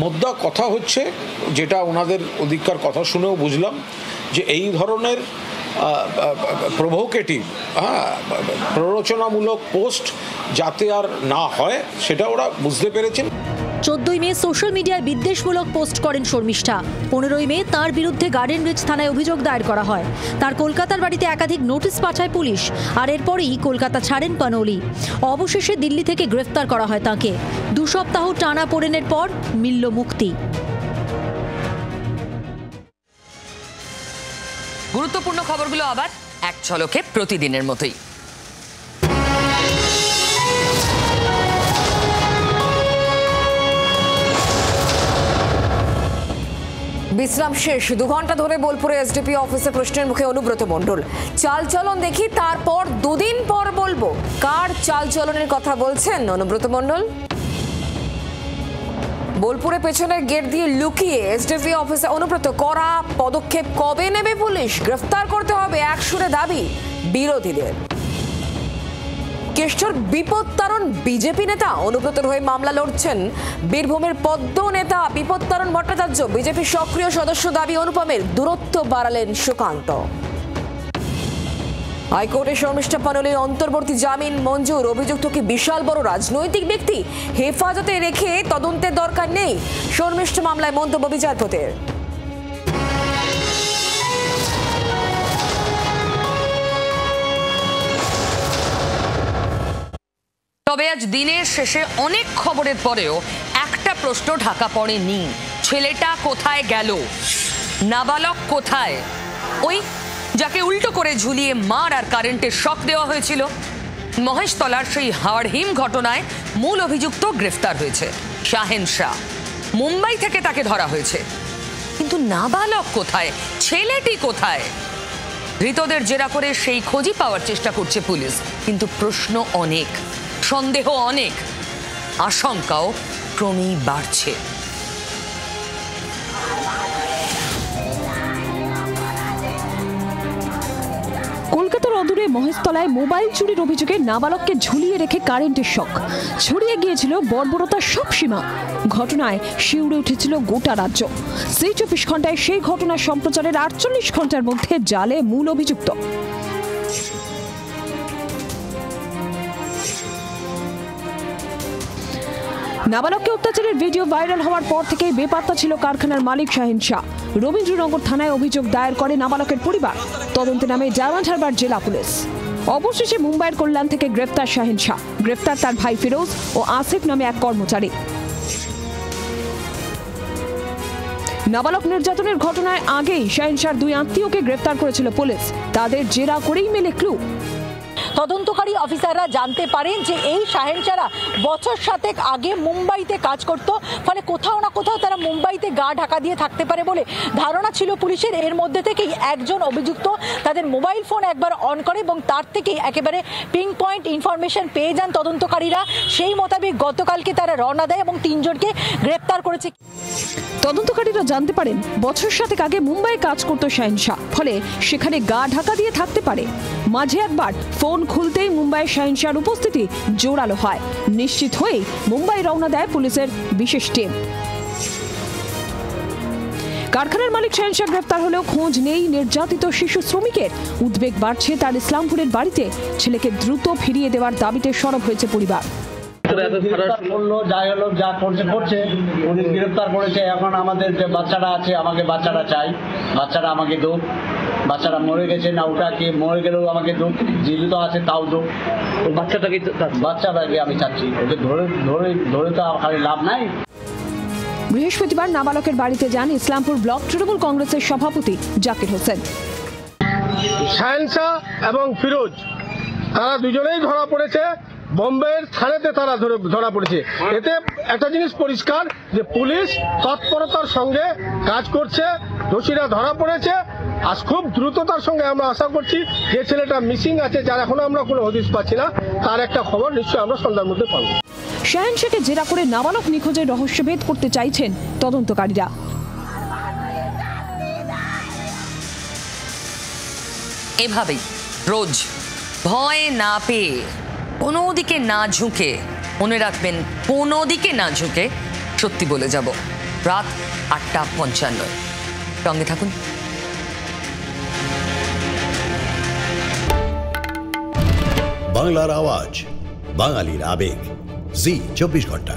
মোদ্দা কথা হচ্ছে, যেটা ওনাদের অধিকার কথা শুনেও বুঝলাম, যে এই ধরনের প্রভোকেটিভ প্ররোচনামূলক পোস্ট যাতে আর না হয় সেটা ওরা বুঝতে পেরেছেন। 14ই মে সোশ্যাল মিডিয়ায় বিদ্বেষমূলক পোস্ট করেন শর্মিষ্ঠা। 15ই মে তার বিরুদ্ধে গার্ডেন রিচ থানায় অভিযোগ দায়ের করা হয়। তার কলকাতার বাড়িতে একাধিক নোটিশ পাঠায় পুলিশ, আর এরপরই কলকাতা ছাড়েন পানোলি। অবশেষে দিল্লি থেকে গ্রেফতার করা হয় তাঁকে। 2 সপ্তাহ টানা পোড়েনের পর মিলল মুক্তি। গুরুত্বপূর্ণ খবরগুলো আবার এক ঝলকে প্রতিদিনের মতোই। বিশ্রাম শেষ। 2 ঘন্টা ধরে বোলপুরে এসডিপি অফিসে প্রশ্নের মুখে অনুব্রত মণ্ডল। চালচলন দেখি, তারপর 2 দিন পর বলবো। কার চালচলনের কথা বলছেন অনুব্রত মণ্ডল? বোলপুরে পেছনের গেট দিয়ে লুকিয়ে এসডিপি অফিসে অনুব্রত। কড়া পদক্ষেপ কবে নেবে পুলিশ? গ্রেফতার করতে হবে, এক সুরে দাবি বিরোধীদের। কেষ্টর বিপত্তারণ বিজেপি নেতা অনুব্রতর হয়ে মামলা লড়ছেন বীরভূমের পদ্ম নেতা বিপত্তারণ ভট্টাচার্য। বিজেপির সক্রিয় সদস্য দাবি অনুপমের। দূরত্ব বাড়ালেন সুকান্ত। হাইকোর্টে শর্মিষ্ঠা পানোলির অন্তর্বর্তী জামিন মঞ্জুর। অভিযুক্ত কি বিশাল বড় রাজনৈতিক ব্যক্তি? হেফাজতে রেখে তদন্তের দরকার নেই, শর্মিষ্ঠা মামলায় মন্তব্য বিচারপতির। তবে আজ দিনের শেষে অনেক খবরের পরেও একটা প্রশ্ন ঢাকা পড়েনি। ছেলেটা কোথায় গেল? নাবালক কোথায়? ওই যাকে উল্টো করে ঝুলিয়ে মার আর কারেন্টের শক দেওয়া হয়েছিল। মহেশতলার সেই হাড়হিম ঘটনায় মূল অভিযুক্ত গ্রেফতার হয়েছে শাহেন শাহ। মুম্বাই থেকে তাকে ধরা হয়েছে, কিন্তু নাবালক কোথায়? ছেলেটি কোথায়? ধৃতদের জেরা করে সেই খোঁজই পাওয়ার চেষ্টা করছে পুলিশ, কিন্তু প্রশ্ন অনেক, সন্দেহ অনেক, আশঙ্কাও ক্রমেই বাড়ছে। কলকাতার অদূরে মহেশতলায় মোবাইল চুরির অভিযোগে নাবালককে ঝুলিয়ে রেখে কারেন্টের শক, ছড়িয়ে গিয়েছিল বর্বরতার সব সীমা। ঘটনায় শিউরে উঠেছিল গোটা রাজ্য। 24 ঘন্টায় সেই ঘটনা সম্প্রচারের 48 ঘন্টার মধ্যে জালে মূল অভিযুক্ত। নাবালককে অত্যাচারের ভিডিও ভাইরাল হওয়ার পর থেকেই বেপাত্তা ছিল কারখানার মালিক শাহিন শাহ। রবীন্দ্রনগর থানায় অভিযোগ দায়ের করে নাবালকের পরিবার। তদন্তে নামে ডায়মন্ড হারবার জেলা পুলিশ। অবশেষে মুম্বাইয়ের কল্যাণ থেকে গ্রেফতার শাহিন শাহ, গ্রেফতার তার ভাই ফিরোজ ও আসিফ নামে এক কর্মচারী। নাবালক নির্যাতনের ঘটনায় আগেই শাহিন শাহর 2 আত্মীয়কে গ্রেফতার করেছিল পুলিশ। তাদের জেরা করেই মেলে ক্লু। তদন্তকারী অফিসাররা জানতে পারেন যে এই শাহিন শাহরা বছর 7 আগে মুম্বাইতে কাজ করত, ফলে কোথাও না কোথাও তারা মুম্বাইতে গা ঢাকা দিয়ে থাকতে পারে বলে ধারণা ছিল পুলিশের। এর মধ্যে থেকেই একজন অভিযুক্ত তাদের মোবাইল ফোন একবার অন করে এবং তার থেকেই একেবারে পিং পয়েন্ট ইনফরমেশন পেয়ে যান তদন্তকারীরা। সেই মোতাবেক গতকালকে তারা রওনা দেয় এবং 3 জনকে গ্রেপ্তার করেছে। তদন্তকারীরা জানতে পারেন বছর 7 আগে মুম্বাইয়ে কাজ করত শাহিন শাহ, ফলে সেখানে গা ঢাকা দিয়ে থাকতে পারে। মাঝে একবার ফোন খুলতেই মুম্বাইয়ে শাহিন শাহর উপস্থিতি জোরালো হয়। নিশ্চিত হয়ে মুম্বাই রওনা দেয় পুলিশের বিশেষ টিম। কারখানার মালিক শাহিন শাহ গ্রেফতার হলেও খোঁজ নেই নির্যাতিত শিশু শ্রমিকের। উদ্বেগ বাড়ছে তার ইসলামপুরের বাড়িতে। ছেলেকে দ্রুত ফিরিয়ে দেওয়ার দাবিতে সরব হয়েছে পরিবার। যাই হলো, যা করছে পুলিশ গ্রেফতার করেছে। এখন আমাদের যে বাচ্চাটা আছে, আমাকে বাচ্চাটা চাই, বাচ্চাটা আমাকে দো। বাচ্চাটা মরে গেছে না, ওটা কি মরে গেলেও আমাকে দো, জীবিত আছে তাও দো। বাচ্চাটাকে আমি চাচ্ছি, ওকে ধরে তো খালি লাভ নাই। বৃহস্পতিবার নাবালকের বাড়িতে যান ইসলামপুর ব্লক তৃণমূল কংগ্রেসের সভাপতি জাকির হোসেন। শাহিন শাহ এবং ফিরোজ তারা দুজনেই ধরা পড়েছে বোম্বের থানাতে। তারা ধরা পড়েছে। এতে একটা জিনিস পরিষ্কার যে পুলিশ তৎপরতার সঙ্গে কাজ করছে, দোষীরা ধরা পড়েছে। আর খুব দ্রুততার সঙ্গে আমরা আশা করছি যে ছেলেটা মিসিং আছে, যার এখনো আমরা কোনো হদিশ পাচ্ছি না, তার একটা খবর নিশ্চয়ই আমরা সন্ধ্যার মধ্যে পাবো। শাহিন শাহকে জেরা করে নাবালক নিখোঁজের রহস্যভেদ করতে চাইছেন তদন্তকারীরা। এভাবেই রোজ ভয় না পেয়ে, কোনো দিকে না ঝুঁকে, মনে রাখবেন কোনো দিকে না ঝুঁকে সত্যি বলে যাব। রাত 8:55 সঙ্গে থাকুন। বাংলার আওয়াজ, বাঙালির আবেগ, জি 24 ঘন্টা।